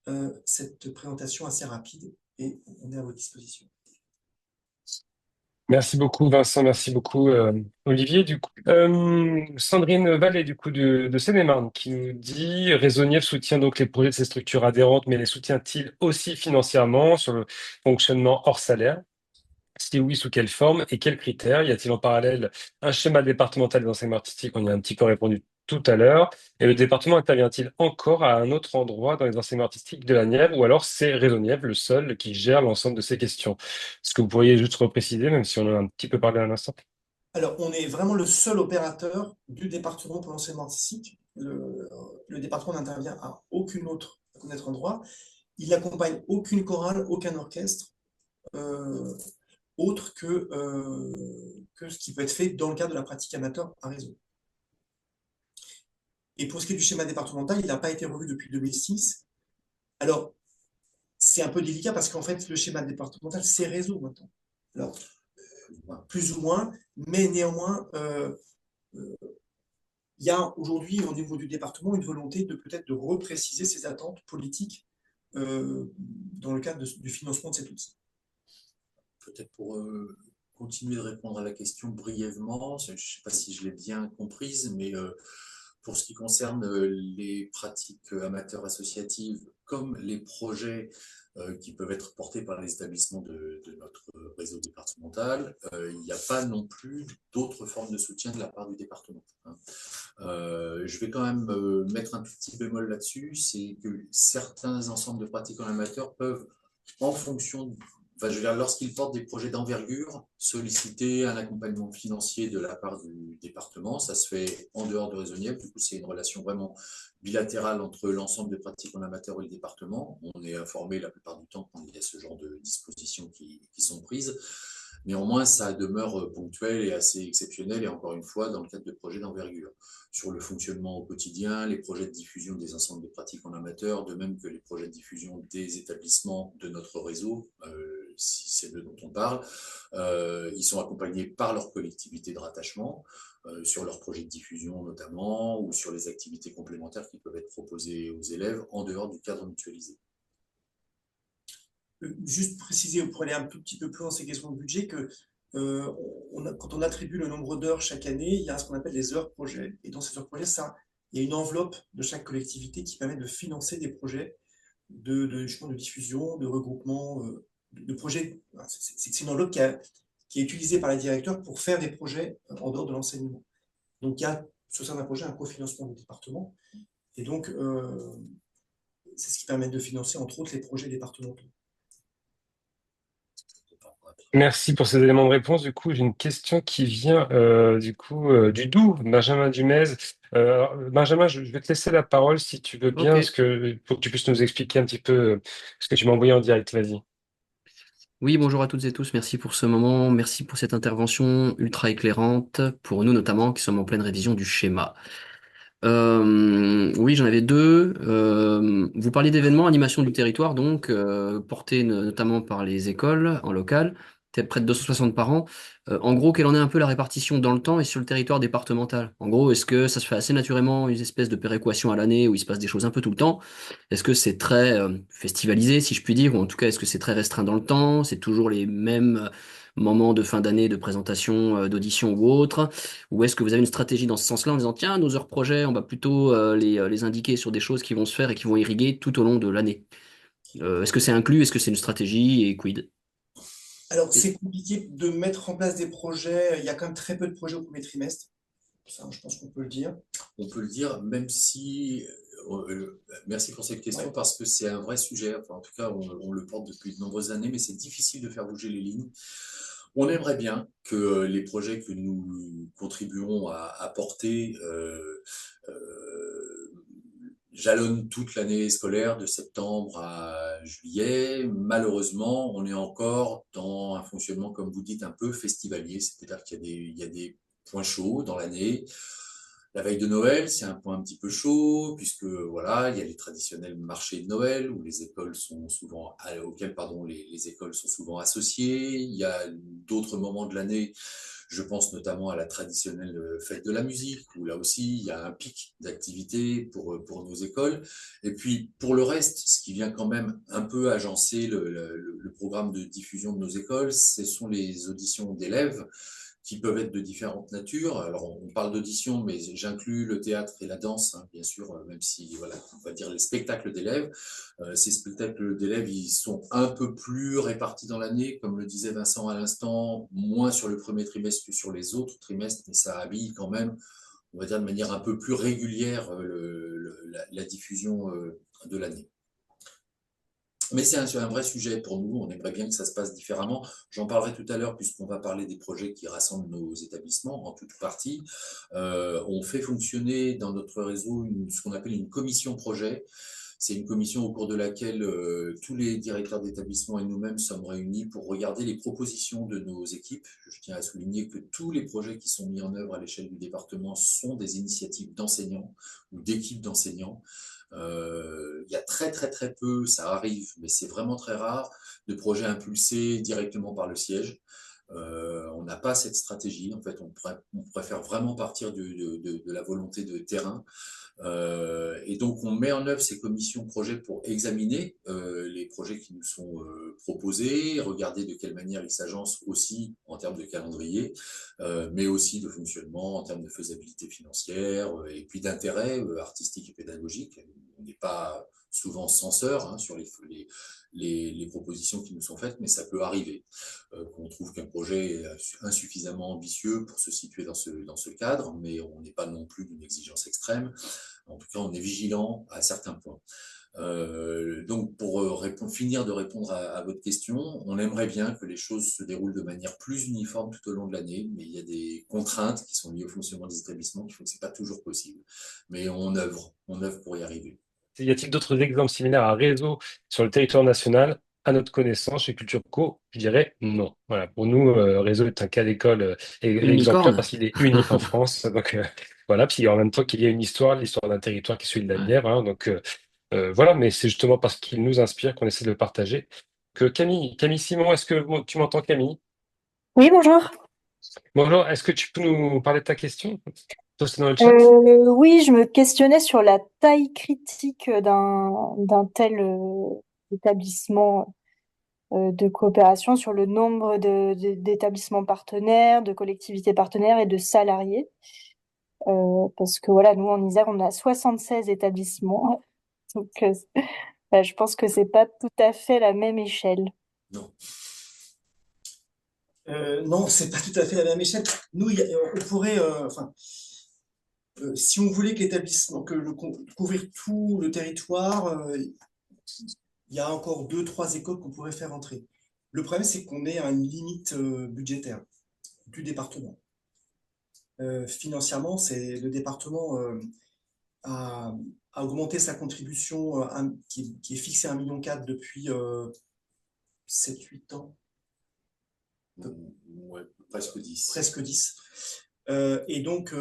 cette présentation assez rapide et on est à votre disposition. Merci beaucoup Vincent, merci beaucoup Olivier. Du coup, Sandrine Vallée du coup de Seine-et-Marne qui nous dit Réseau Nièvre soutient donc les projets de ces structures adhérentes, mais les soutient-il aussi financièrement sur le fonctionnement hors salaire? Si oui, sous quelle forme et quels critères? Y a-t-il en parallèle un schéma départemental des enseignements artistiques? On y a un petit peu répondu tout à l'heure. Et le département intervient-il encore à un autre endroit dans les enseignements artistiques de la Nièvre ou alors c'est Réseau Nièvre le seul qui gère l'ensemble de ces questions? Est-ce que vous pourriez juste repréciser, même si on en a un petit peu parlé à l'instant? Alors, on est vraiment le seul opérateur du département pour l'enseignement artistique. Le département n'intervient à aucun autre endroit. Il n'accompagne aucune chorale, aucun orchestre, autre que ce qui peut être fait dans le cadre de la pratique amateur à réseau. Et pour ce qui est du schéma départemental, il n'a pas été revu depuis 2006. Alors, c'est un peu délicat parce qu'en fait, le schéma départemental, c'est réseau maintenant. Alors, plus ou moins, mais néanmoins, il y a aujourd'hui, au niveau du département, une volonté de peut-être de repréciser ses attentes politiques dans le cadre du financement de cet outil. Peut-être pour continuer de répondre à la question brièvement, je ne sais pas si je l'ai bien comprise, mais pour ce qui concerne les pratiques amateurs associatives, comme les projets qui peuvent être portés par les établissements de notre réseau départemental, il n'y a pas non plus d'autres formes de soutien de la part du département. Je vais quand même mettre un petit bémol là-dessus, c'est que certains ensembles de pratiques en amateur peuvent, en fonction enfin, je veux dire, lorsqu'ils portent des projets d'envergure, solliciter un accompagnement financier de la part du département, ça se fait en dehors de Réseau Nièvre. Du coup, c'est une relation vraiment bilatérale entre l'ensemble des pratiques en amateur et le département. On est informé la plupart du temps quand il y a ce genre de dispositions qui sont prises. Néanmoins, ça demeure ponctuel et assez exceptionnel, et encore une fois, dans le cadre de projets d'envergure. Sur le fonctionnement au quotidien, les projets de diffusion des ensembles de pratiques en amateur, de même que les projets de diffusion des établissements de notre réseau, si c'est de dont on parle, ils sont accompagnés par leur collectivité de rattachement, sur leurs projets de diffusion notamment, ou sur les activités complémentaires qui peuvent être proposées aux élèves en dehors du cadre mutualisé. Juste préciser, pour aller un tout petit peu plus dans ces questions de budget, que quand on attribue le nombre d'heures chaque année, il y a ce qu'on appelle les heures projets. Et dans ces heures projets, il y a une enveloppe de chaque collectivité qui permet de financer des projets justement, de diffusion, de regroupement, de projets. Voilà, c'est une enveloppe qui est utilisée par les directeurs pour faire des projets en dehors de l'enseignement. Donc, il y a sur certains projets un cofinancement du département. Et donc, c'est ce qui permet de financer, entre autres, les projets départementaux. Merci pour ces éléments de réponse. Du coup, j'ai une question qui vient du Doubs, Benjamin Dumez. Benjamin, je vais te laisser la parole si tu veux bien, Ok. pour que tu puisses nous expliquer un petit peu ce que tu m'as envoyé en direct. Vas-y. Oui, bonjour à toutes et tous. Merci pour ce moment. Merci pour cette intervention ultra éclairante pour nous notamment qui sommes en pleine révision du schéma. Oui, j'en avais deux. Vous parliez d'événements, animation du territoire, donc portés notamment par les écoles en local, peut-être près de 260 par an. En gros, quelle en est un peu la répartition dans le temps et sur le territoire départemental? En gros, est-ce que ça se fait assez naturellement, une espèce de péréquation à l'année où il se passe des choses un peu tout le temps? Est-ce que c'est très festivalisé, si je puis dire, ou en tout cas, est-ce que c'est très restreint dans le temps? C'est toujours les mêmes moments de fin d'année de présentation, d'audition ou autre? Ou est-ce que vous avez une stratégie dans ce sens-là en disant, tiens, nos heures projets, on va plutôt les indiquer sur des choses qui vont se faire et qui vont irriguer tout au long de l'année? Est-ce que c'est inclus? Est-ce que c'est une stratégie et quid? Alors, c'est compliqué de mettre en place des projets. Il y a quand même très peu de projets au premier trimestre. Ça, je pense qu'on peut le dire. On peut le dire, même si, merci pour cette question, Ouais. parce que c'est un vrai sujet. Enfin, en tout cas, on le porte depuis de nombreuses années, mais c'est difficile de faire bouger les lignes. On aimerait bien que les projets que nous contribuons à porter jalonnent toute l'année scolaire de septembre à juillet. Malheureusement, on est encore dans un fonctionnement, comme vous dites, un peu festivalier, c'est-à-dire qu'il y a des points chauds dans l'année. La veille de Noël, c'est un point un petit peu chaud, puisque voilà, il y a les traditionnels marchés de Noël où les écoles sont souvent, auxquels pardon, les écoles sont souvent associées. Il y a d'autres moments de l'année, je pense notamment à la traditionnelle fête de la musique, où là aussi il y a un pic d'activité pour nos écoles. Et puis pour le reste, ce qui vient quand même un peu agencer le programme de diffusion de nos écoles, ce sont les auditions d'élèves qui peuvent être de différentes natures. Alors, on parle d'audition, mais j'inclus le théâtre et la danse, hein, bien sûr, même si, voilà, on va dire les spectacles d'élèves. Ces spectacles d'élèves, ils sont un peu plus répartis dans l'année, comme le disait Vincent à l'instant, moins sur le premier trimestre que sur les autres trimestres, mais ça habille quand même, on va dire, de manière un peu plus régulière la diffusion de l'année. Mais c'est un vrai sujet pour nous, on aimerait bien que ça se passe différemment. J'en parlerai tout à l'heure puisqu'on va parler des projets qui rassemblent nos établissements en toute partie. On fait fonctionner dans notre réseau ce qu'on appelle une commission projet. C'est une commission au cours de laquelle tous les directeurs d'établissement et nous-mêmes sommes réunis pour regarder les propositions de nos équipes. Je tiens à souligner que tous les projets qui sont mis en œuvre à l'échelle du département sont des initiatives d'enseignants ou d'équipes d'enseignants. Il y a très très très peu, ça arrive, mais c'est vraiment très rare, de projets impulsés directement par le siège. On n'a pas cette stratégie, en fait, on préfère vraiment partir de la volonté de terrain. Et donc, on met en œuvre ces commissions projets pour examiner les projets qui nous sont proposés, regarder de quelle manière ils s'agencent aussi en termes de calendrier, mais aussi de fonctionnement en termes de faisabilité financière et puis d'intérêt artistique et pédagogique. On n'est pas souvent censeur hein, sur les propositions qui nous sont faites, mais ça peut arriver qu'on trouve qu'un projet est insuffisamment ambitieux pour se situer dans ce cadre, mais on n'est pas non plus d'une exigence extrême. En tout cas, on est vigilant à certains points. Donc, pour finir de répondre à votre question, on aimerait bien que les choses se déroulent de manière plus uniforme tout au long de l'année, mais il y a des contraintes qui sont liées au fonctionnement des établissements qui font que c'est pas toujours possible. Mais on œuvre pour y arriver. Y a-t-il d'autres exemples similaires à réseau sur le territoire national? À notre connaissance, chez Culture Co, je dirais non. Voilà, pour nous, réseau est un cas d'école Une exemplaire licorne. parce qu'il est unique en France. Donc voilà, puis en même temps qu'il y a une histoire, l'histoire d'un territoire qui est celui de la Ouais. bière. Hein. Donc voilà, mais c'est justement parce qu'il nous inspire qu'on essaie de le partager. Que Camille Simon, est-ce que tu m'entends, Camille? Oui, bonjour. Bonjour, est-ce que tu peux nous parler de ta question? Poster dans le chat? Oui, je me questionnais sur la taille critique d'un tel établissement de coopération, sur le nombre d'établissements partenaires, de collectivités partenaires et de salariés. Parce que voilà, nous en Isère, on a 76 établissements. Donc, je pense que c'est pas tout à fait la même échelle. Non. Non, c'est pas tout à fait la même échelle. Nous, on pourrait, si on voulait que l'établissement, couvrir tout le territoire, il y a encore 2, 3 écoles qu'on pourrait faire entrer. Le problème, c'est qu'on est à une limite budgétaire du département. Financièrement, le département a augmenté sa contribution qui est fixée à 1,4 million depuis 7, 8 ans, Ouais, presque 10. presque 10. Et donc,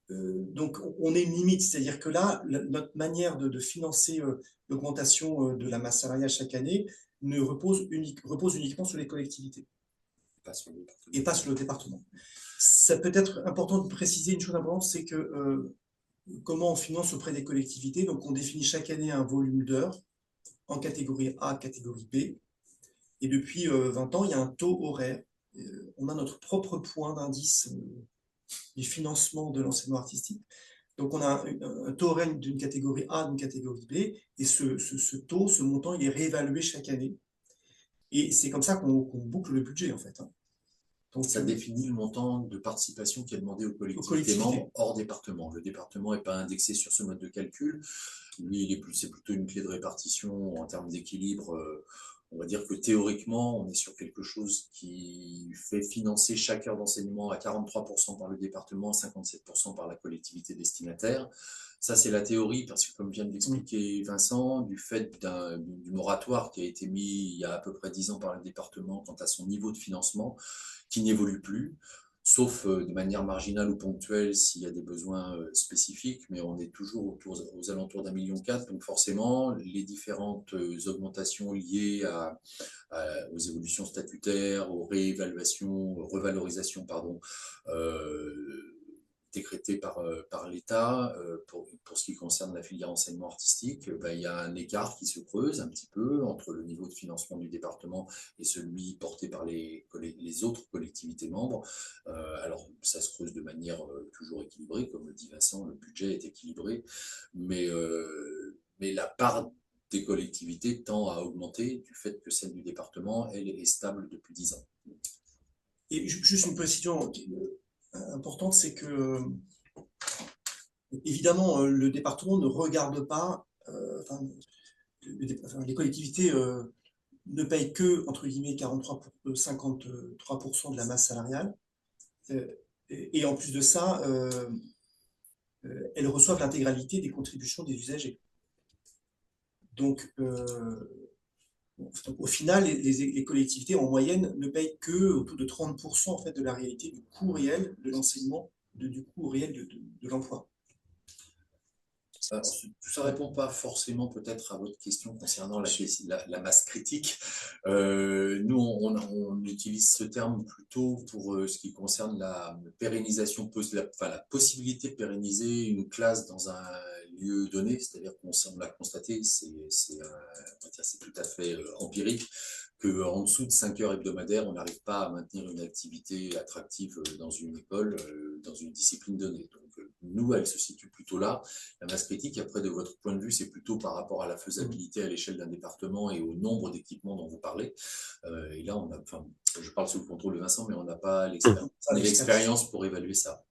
on est une limite, c'est-à-dire que là, notre manière de financer l'augmentation de la masse salariale chaque année repose uniquement sur les collectivités et pas sur le département. Ça peut être important de préciser une chose importante, c'est que comment on finance auprès des collectivités. Donc, on définit chaque année un volume d'heures en catégorie A, catégorie B. Et depuis 20 ans, il y a un taux horaire. On a notre propre point d'indice du financement de l'enseignement artistique. Donc, on a un taux horaire d'une catégorie A, d'une catégorie B. Et ce montant, il est réévalué chaque année. Et c'est comme ça qu'on boucle le budget, en fait. Donc, ça définit le montant de participation qui est demandé aux collectivités membres hors département. Le département n'est pas indexé sur ce mode de calcul. Lui, c'est plutôt une clé de répartition en termes d'équilibre. On va dire que théoriquement, on est sur quelque chose qui fait financer chaque heure d'enseignement à 43% par le département, 57% par la collectivité destinataire. Ça, c'est la théorie, parce que comme vient de l'expliquer Vincent, du fait du moratoire qui a été mis il y a à peu près 10 ans par le département quant à son niveau de financement, qui n'évolue plus, sauf de manière marginale ou ponctuelle s'il y a des besoins spécifiques, mais on est toujours aux alentours d'1,4 million. Donc forcément, les différentes augmentations liées aux évolutions statutaires, aux revalorisations, décrétées par l'État pour ce qui concerne la filière enseignement artistique, il y a un écart qui se creuse un petit peu entre le niveau de financement du département et celui porté par les autres collectivités membres. Alors, ça se creuse de manière toujours équilibrée, comme le dit Vincent, le budget est équilibré, mais la part des collectivités tend à augmenter du fait que celle du département, elle, est stable depuis 10 ans. Et juste une précision importante, c'est que évidemment, le département ne regarde pas, les collectivités ne payent que, entre guillemets, 53% de la masse salariale. Et en plus de ça, elles reçoivent l'intégralité des contributions des usagers. Donc, au final, les collectivités, en moyenne, ne payent que autour de 30% en fait, de la réalité du coût réel de l'enseignement, du coût réel de l'emploi. Ça ne répond pas forcément peut-être à votre question concernant la masse critique. Nous, on utilise ce terme plutôt pour ce qui concerne la pérennisation, la possibilité de pérenniser une classe dans un lieu donné, c'est-à-dire qu'on l'a constaté, c'est tout à fait empirique, qu'en dessous de 5 heures hebdomadaires, on n'arrive pas à maintenir une activité attractive dans une école, dans une discipline donnée. Donc, nous, elle se situe plutôt là. La masse critique, après, de votre point de vue, c'est plutôt par rapport à la faisabilité à l'échelle d'un département et au nombre d'équipements dont vous parlez. Et là, enfin, je parle sous le contrôle de Vincent, mais on n'a pas l'expérience pour évaluer ça.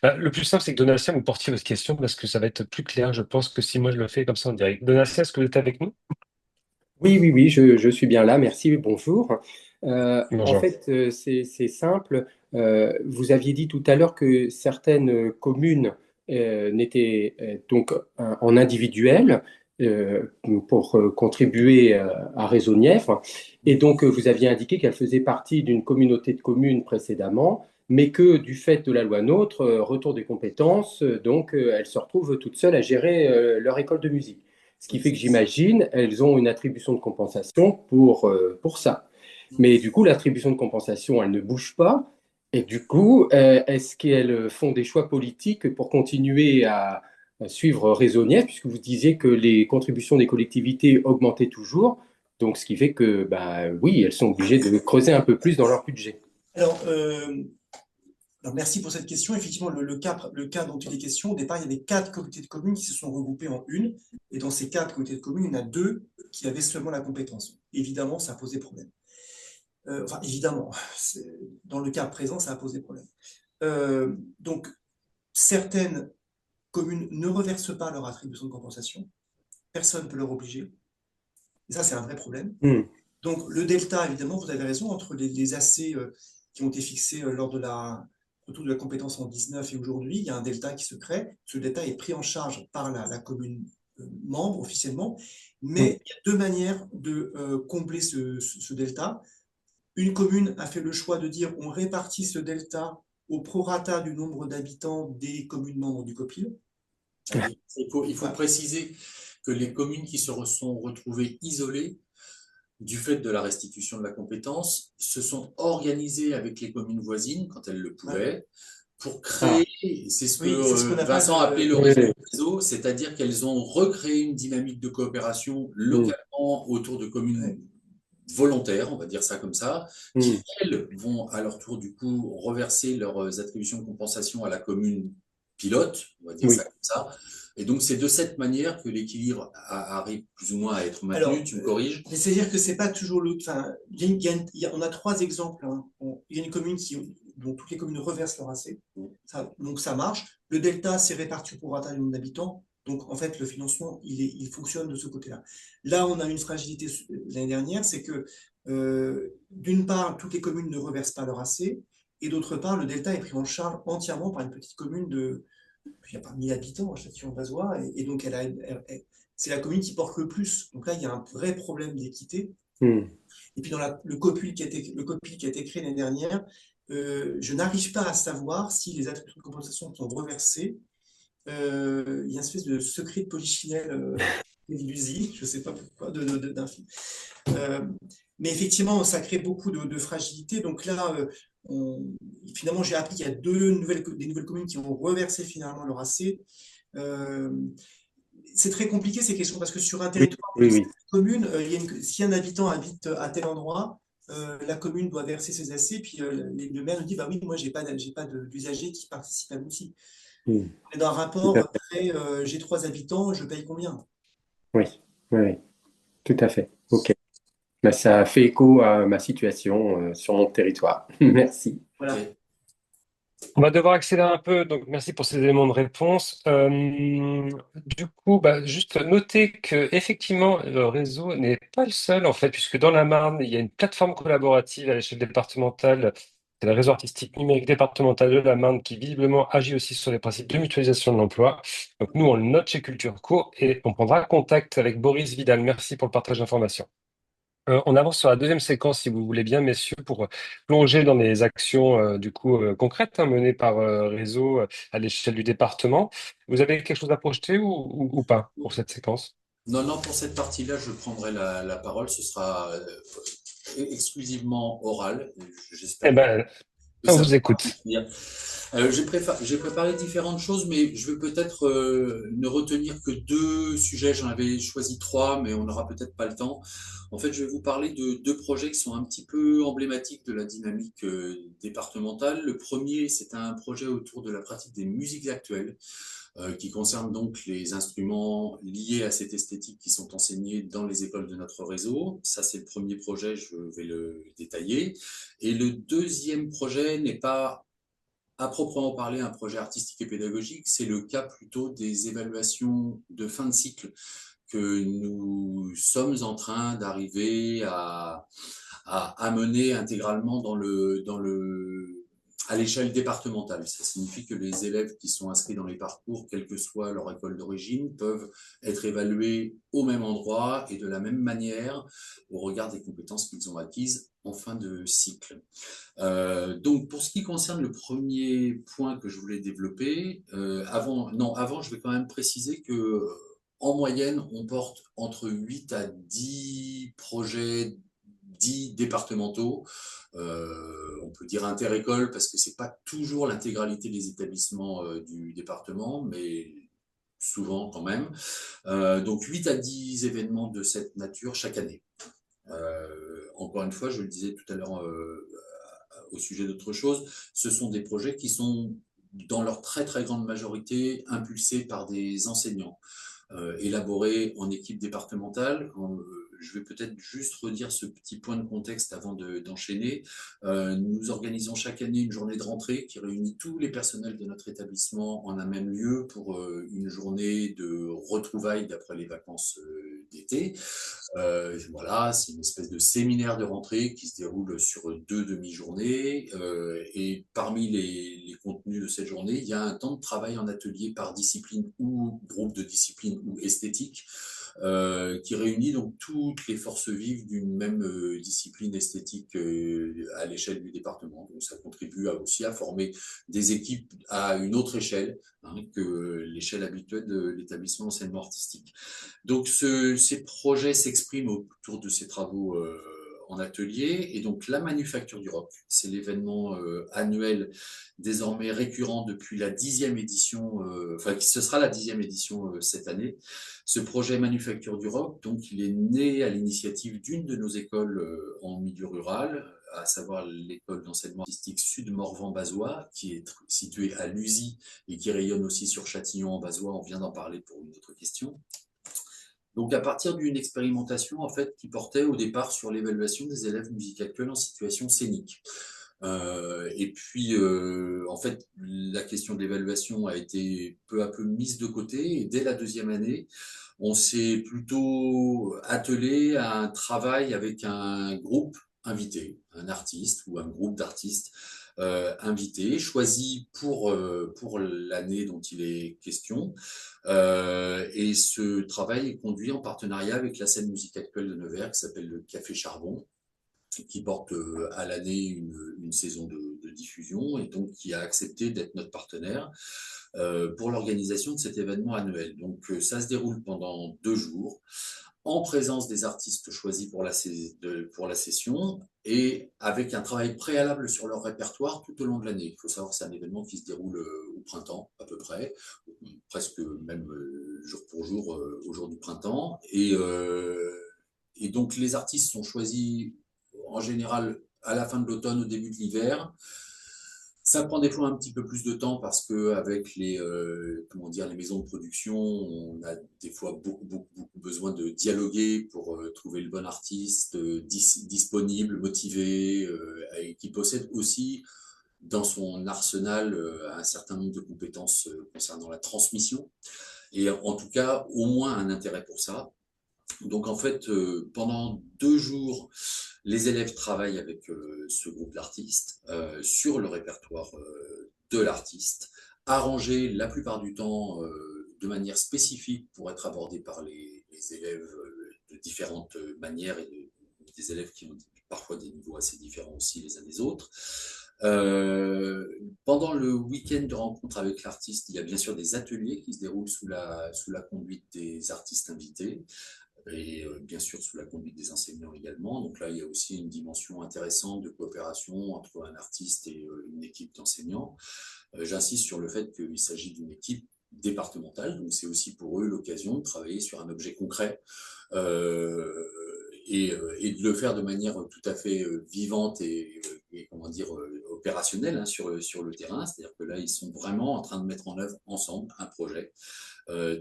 Le plus simple, c'est que Donatien, vous portiez votre question parce que ça va être plus clair, je pense, que si moi je le fais comme ça en direct. Donatien, est-ce que vous êtes avec nous? Oui, oui, oui, je suis bien là, merci, bonjour. En Bonjour. fait, c'est simple. Vous aviez dit tout à l'heure que certaines communes n'étaient donc en individuel euh, pour contribuer à Réseau Nièvre. Et donc, vous aviez indiqué qu'elles faisaient partie d'une communauté de communes précédemment, mais que du fait de la loi NOTRe, retour des compétences, donc elles se retrouvent toutes seules à gérer leur école de musique. Ce qui fait que j'imagine, elles ont une attribution de compensation pour ça. Mais du coup, l'attribution de compensation, elle ne bouge pas. Et du coup, est-ce qu'elles font des choix politiques pour continuer à suivre raisonnière, puisque vous disiez que les contributions des collectivités augmentaient toujours. Donc, ce qui fait que, bah, oui, elles sont obligées de creuser un peu plus dans leur budget. Alors, merci pour cette question. Effectivement, le cas dont il est question, au départ, il y avait 4 communautés de communes qui se sont regroupées en une. Et dans ces 4 communautés de communes, il y en a 2 qui avaient seulement la compétence. Évidemment, ça a posé problème. Enfin, évidemment, dans le cas présent, ça a posé problème. Donc, certaines communes ne reversent pas leur attribution de compensation. Personne ne peut leur obliger. Et ça, c'est un vrai problème. Donc, le delta, évidemment, vous avez raison, entre les AC qui ont été fixés lors de retour de la compétence en 19 et aujourd'hui, il y a un delta qui se crée. Ce delta est pris en charge par la commune membre officiellement, mais il y a 2 manières de combler ce delta. Une commune a fait le choix de dire on répartit ce delta au prorata du nombre d'habitants des communes membres du COPIL. Il faut préciser que les communes qui se sont retrouvées isolées du fait de la restitution de la compétence se sont organisées avec les communes voisines, quand elles le pouvaient, pour créer, c'est ce que Vincent appelait le réseau, c'est-à-dire qu'elles ont recréé une dynamique de coopération localement autour de communes volontaires, on va dire ça comme ça, qui, elles, vont à leur tour, du coup, reverser leurs attributions de compensation à la commune pilote, on va dire ça comme ça. Et donc, c'est de cette manière que l'équilibre arrive plus ou moins à être maintenu. Alors, tu me corriges. Mais c'est-à-dire que c'est pas toujours l'autre. Enfin, on a 3 exemples. Hein. Il y a une commune dont toutes les communes reversent leur AC. Donc, ça marche. Le delta, c'est réparti pour atteindre le nombre d'habitants. Donc, en fait, le financement, il fonctionne de ce côté-là. Là, on a une fragilité l'année dernière, c'est que, d'une part, toutes les communes ne reversent pas leur AC, et d'autre part, le delta est pris en charge entièrement par une petite commune il n'y a pas 1000 habitants à Châtillon-Bazois, et donc c'est la commune qui porte le plus. Donc là, il y a un vrai problème d'équité. Et puis dans le COPIL qui a été créé l'année dernière, je n'arrive pas à savoir si les attributions de compensation sont reversées. Il y a une espèce de secret de polichinelle d'illusie, je ne sais pas pourquoi, d'un film. Mais effectivement, ça crée beaucoup de fragilité. Donc là, finalement, j'ai appris qu'il y a des nouvelles communes qui ont reversé finalement leur AC. C'est très compliqué ces questions parce que sur un territoire commune, si un habitant habite à tel endroit, la commune doit verser ses AC, puis le maire nous dit bah oui, moi j'ai pas d'usagers qui participent à l'outil. On est dans un rapport très j'ai 3 habitants, je paye combien? Oui, tout à fait. Ok. Ben, ça fait écho à ma situation sur mon territoire. Merci. Voilà. On va devoir accélérer un peu, donc merci pour ces éléments de réponse. Du coup, juste noter que effectivement, le réseau n'est pas le seul en fait, puisque dans la Marne, il y a une plateforme collaborative à l'échelle départementale, c'est le réseau artistique numérique départemental de la Marne qui visiblement agit aussi sur les principes de mutualisation de l'emploi. Donc nous, on le note chez Culture Co et on prendra contact avec Boris Vidal. Merci pour le partage d'informations. On avance sur la deuxième séquence, si vous voulez bien, messieurs, pour plonger dans les actions concrètes menées par Réseau à l'échelle du département. Vous avez quelque chose à projeter ou pas pour cette séquence? Non, pour cette partie-là, je prendrai la parole. Ce sera exclusivement oral. J'espère. On Ça vous peut écoute. bien. J'ai préparé différentes choses, mais je vais peut-être ne retenir que deux sujets. J'en avais choisi trois, mais on n'aura peut-être pas le temps. En fait, je vais vous parler de deux projets qui sont un petit peu emblématiques de la dynamique départementale. Le premier, c'est un projet autour de la pratique des musiques actuelles, qui concerne donc les instruments liés à cette esthétique qui sont enseignés dans les écoles de notre réseau. Ça, c'est le premier projet, je vais le détailler. Et le deuxième projet n'est pas à proprement parler un projet artistique et pédagogique, c'est le cas plutôt des évaluations de fin de cycle que nous sommes en train d'arriver à mener intégralement à l'échelle départementale. Ça signifie que les élèves qui sont inscrits dans les parcours, quelle que soit leur école d'origine, peuvent être évalués au même endroit et de la même manière au regard des compétences qu'ils ont acquises en fin de cycle. Donc, pour ce qui concerne le premier point que je voulais développer, avant, je vais quand même préciser que en moyenne, on porte entre 8 à 10 projets dits départementaux. On peut dire inter-école parce que c'est pas toujours l'intégralité des établissements du département, mais souvent quand même. Donc 8 à 10 événements de cette nature chaque année. Encore une fois, je le disais tout à l'heure au sujet d'autre chose, ce sont des projets qui sont dans leur très très grande majorité impulsés par des enseignants, élaborés en équipe départementale. Je vais peut-être juste redire ce petit point de contexte avant d'enchaîner. Nous organisons chaque année une journée de rentrée qui réunit tous les personnels de notre établissement en un même lieu pour une journée de retrouvailles d'après les vacances d'été. Voilà, c'est une espèce de séminaire de rentrée qui se déroule sur 2 demi-journées. Et parmi les contenus de cette journée, il y a un temps de travail en atelier par discipline ou groupe de discipline ou esthétique, qui réunit donc toutes les forces vives d'une même discipline esthétique à l'échelle du département. Donc ça contribue aussi à former des équipes à une autre échelle que l'échelle habituelle de l'établissement enseignement artistique. Donc ces projets s'expriment autour de ces travaux en atelier. Et donc la Manufacture du Rock, c'est l'événement annuel désormais récurrent depuis la 10e édition, enfin ce sera la 10e édition cette année. Ce projet Manufacture du Rock, donc il est né à l'initiative d'une de nos écoles en milieu rural, à savoir l'école d'enseignement artistique Sud-Morvan-Bazois, qui est située à Lusy et qui rayonne aussi sur Châtillon-en-Bazois. On vient d'en parler pour une autre question. Donc, à partir d'une expérimentation en fait qui portait au départ sur l'évaluation des élèves musique actuelle en situation scénique. Et puis, en fait, la question de l'évaluation a été peu à peu mise de côté. Et dès la deuxième année, on s'est plutôt attelé à un travail avec un groupe invité, un artiste ou un groupe d'artistes invités, choisis pour l'année dont il est question. Et ce travail est conduit en partenariat avec la scène musique actuelle de Nevers qui s'appelle le Café Charbon, qui porte à l'année une saison de diffusion et donc qui a accepté d'être notre partenaire pour l'organisation de cet événement annuel. Donc ça se déroule pendant 2 jours en présence des artistes choisis pour la session et avec un travail préalable sur leur répertoire tout au long de l'année. Il faut savoir que c'est un événement qui se déroule au printemps à peu près, presque même jour pour jour au jour du printemps. Et donc les artistes sont choisis en général à la fin de l'automne, au début de l'hiver. Ça prend des fois un petit peu plus de temps parce que avec les maisons de production, on a des fois beaucoup besoin de dialoguer pour trouver le bon artiste disponible, motivé, et qui possède aussi dans son arsenal un certain nombre de compétences concernant la transmission et en tout cas au moins un intérêt pour ça. Donc en fait, pendant 2 jours, les élèves travaillent avec ce groupe d'artistes sur le répertoire de l'artiste, arrangé la plupart du temps de manière spécifique pour être abordé par les élèves de différentes manières et des élèves qui ont parfois des niveaux assez différents aussi les uns des autres. Pendant le week-end de rencontre avec l'artiste, il y a bien sûr des ateliers qui se déroulent sous la conduite des artistes invités. et bien sûr sous la conduite des enseignants également. Donc là, il y a aussi une dimension intéressante de coopération entre un artiste et une équipe d'enseignants. J'insiste sur le fait qu'il s'agit d'une équipe départementale, donc c'est aussi pour eux l'occasion de travailler sur un objet concret et de le faire de manière tout à fait vivante et comment dire, opérationnelle hein, sur le terrain. C'est-à-dire que là, ils sont vraiment en train de mettre en œuvre ensemble un projet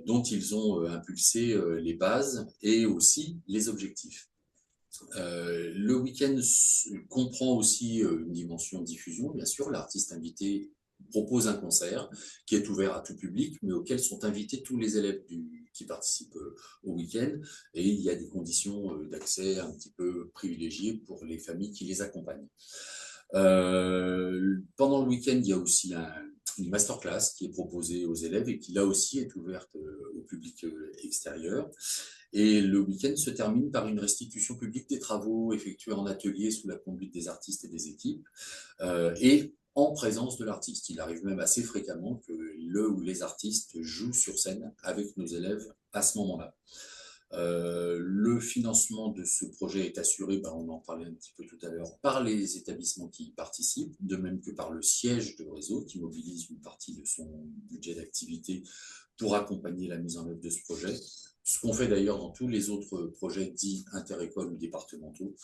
dont ils ont impulsé les bases et aussi les objectifs. Le week-end comprend aussi une dimension diffusion, bien sûr. L'artiste invité propose un concert qui est ouvert à tout public, mais auquel sont invités tous les élèves qui participent au week-end. Et il y a des conditions d'accès un petit peu privilégiées pour les familles qui les accompagnent. Pendant le week-end, il y a aussi une masterclass qui est proposée aux élèves et qui là aussi est ouverte au public extérieur. Et le week-end se termine par une restitution publique des travaux effectués en atelier sous la conduite des artistes et des équipes et en présence de l'artiste. Il arrive même assez fréquemment que le ou les artistes jouent sur scène avec nos élèves à ce moment-là. Le financement de ce projet est assuré, on en parlait un petit peu tout à l'heure, par les établissements qui y participent, de même que par le siège de réseau qui mobilise une partie de son budget d'activité pour accompagner la mise en œuvre de ce projet. Ce qu'on fait d'ailleurs dans tous les autres projets dits interécoles ou départementaux.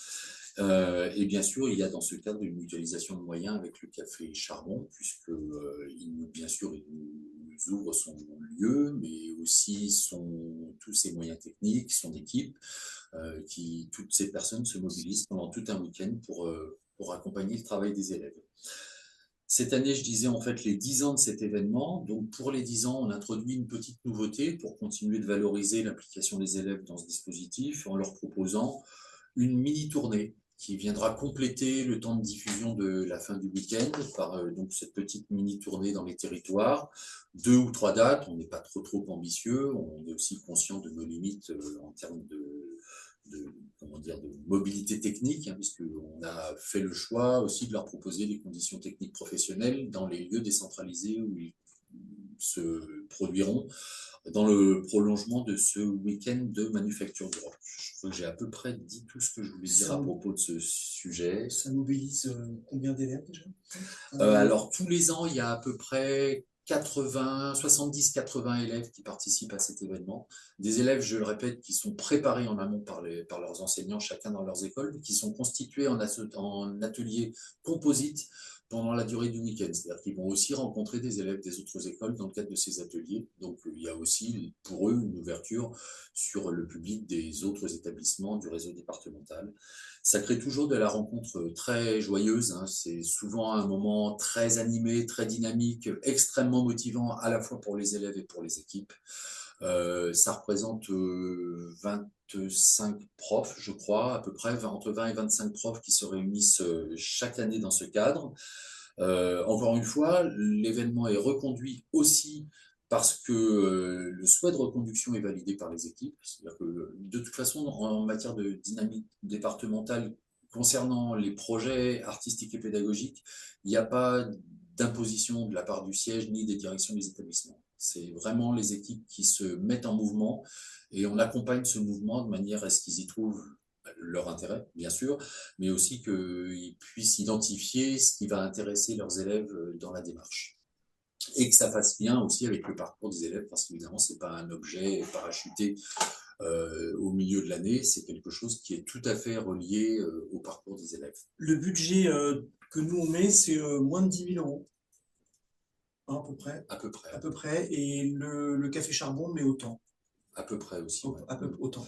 Et bien sûr, il y a dans ce cadre une mutualisation de moyens avec le Café Charbon, puisque bien sûr, il nous ouvre son lieu, mais aussi tous ses moyens techniques, son équipe, toutes ces personnes se mobilisent pendant tout un week-end pour accompagner le travail des élèves. Cette année, je disais en fait les 10 ans de cet événement. Donc pour les 10 ans, on introduit une petite nouveauté pour continuer de valoriser l'implication des élèves dans ce dispositif en leur proposant une mini-tournée qui viendra compléter le temps de diffusion de la fin du week-end par donc cette petite mini-tournée dans les territoires. 2 ou 3 dates, on n'est pas trop ambitieux, on est aussi conscient de nos limites en termes de mobilité technique, hein, puisqu'on a fait le choix aussi de leur proposer des conditions techniques professionnelles dans les lieux décentralisés où ils se produiront dans le prolongement de ce week-end de manufacture du rock. Je crois que j'ai à peu près dit tout ce que je voulais dire à propos de ce sujet. Ça mobilise combien d'élèves déjà? Alors, tous les ans, il y a à peu près 70-80 élèves qui participent à cet événement. Des élèves, je le répète, qui sont préparés en amont par leurs enseignants, chacun dans leurs écoles, qui sont constitués en ateliers composites pendant la durée du week-end. C'est-à-dire qu'ils vont aussi rencontrer des élèves des autres écoles dans le cadre de ces ateliers. Donc, il y a aussi pour eux une ouverture sur le public des autres établissements du réseau départemental. Ça crée toujours de la rencontre très joyeuse, hein. C'est souvent un moment très animé, très dynamique, extrêmement motivant à la fois pour les élèves et pour les équipes. Ça représente 25 profs, je crois, à peu près, entre 20 et 25 profs qui se réunissent chaque année dans ce cadre. Encore une fois, l'événement est reconduit aussi parce que le souhait de reconduction est validé par les équipes. C'est-à-dire que de toute façon, en matière de dynamique départementale, concernant les projets artistiques et pédagogiques, il n'y a pas d'imposition de la part du siège ni des directions des établissements. C'est vraiment les équipes qui se mettent en mouvement et on accompagne ce mouvement de manière à ce qu'ils y trouvent leur intérêt, bien sûr, mais aussi qu'ils puissent identifier ce qui va intéresser leurs élèves dans la démarche. Et que ça fasse bien aussi avec le parcours des élèves, parce qu'évidemment, ce n'est pas un objet parachuté au milieu de l'année, c'est quelque chose qui est tout à fait relié au parcours des élèves. Le budget que nous on met, c'est moins de 10 000 euros, hein, à peu près. À peu près, et le Café Charbon met autant. À peu près aussi. Ouais. À peu autant.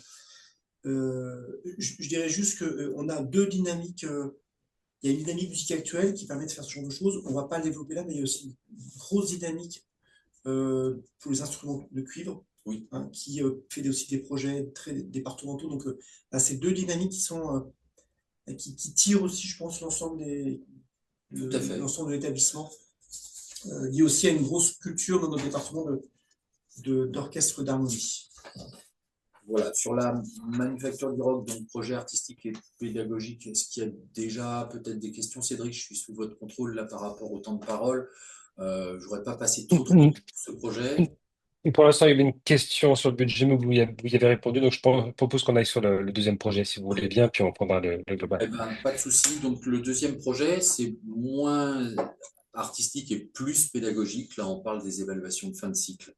Je dirais juste qu'on a deux dynamiques. Il y a une dynamique musique actuelle qui permet de faire ce genre de choses. On ne va pas le développer là, mais il y a aussi une grosse dynamique pour les instruments de cuivre, oui. Hein, qui fait aussi des projets très départementaux. Donc, c'est deux dynamiques qui sont qui tirent aussi, je pense, l'ensemble de l'établissement. Lié aussi à une grosse culture dans notre département d'orchestre d'harmonie. Voilà, sur la manufacture du rock, donc projet artistique et pédagogique, est-ce qu'il y a déjà peut-être des questions? Cédric, je suis sous votre contrôle là par rapport au temps de parole. Je ne voudrais pas passer trop de temps sur ce projet. Et pour l'instant, il y avait une question sur le budget, mais vous y avez répondu, donc propose qu'on aille sur le deuxième projet, si vous voulez bien, puis on prendra le global. Eh ben, pas de souci. Donc, le deuxième projet, c'est moins artistique et plus pédagogique. Là, on parle des évaluations de fin de cycle.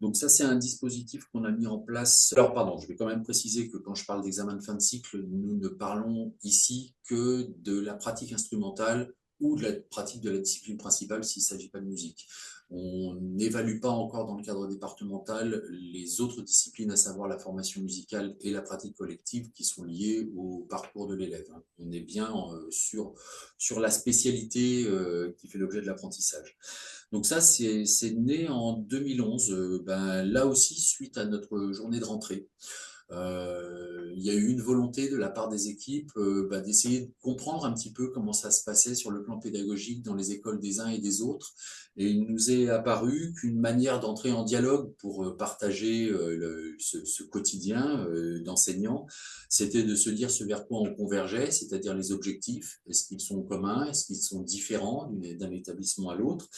Donc ça, c'est un dispositif qu'on a mis en place. Alors, pardon, je vais quand même préciser que quand je parle d'examen de fin de cycle, nous ne parlons ici que de la pratique instrumentale ou de la pratique de la discipline principale s'il ne s'agit pas de musique. On n'évalue pas encore dans le cadre départemental les autres disciplines, à savoir la formation musicale et la pratique collective qui sont liées au parcours de l'élève. On est bien sur la spécialité qui fait l'objet de l'apprentissage. Donc ça, c'est né en 2011, là aussi suite à notre journée de rentrée. Il y a eu une volonté de la part des équipes d'essayer de comprendre un petit peu comment ça se passait sur le plan pédagogique dans les écoles des uns et des autres. Et il nous est apparu qu'une manière d'entrer en dialogue pour partager ce quotidien d'enseignants, c'était de se dire ce vers quoi on convergeait, c'est-à-dire les objectifs. Est-ce qu'ils sont communs? Est-ce qu'ils sont différents d'un établissement à l'autre?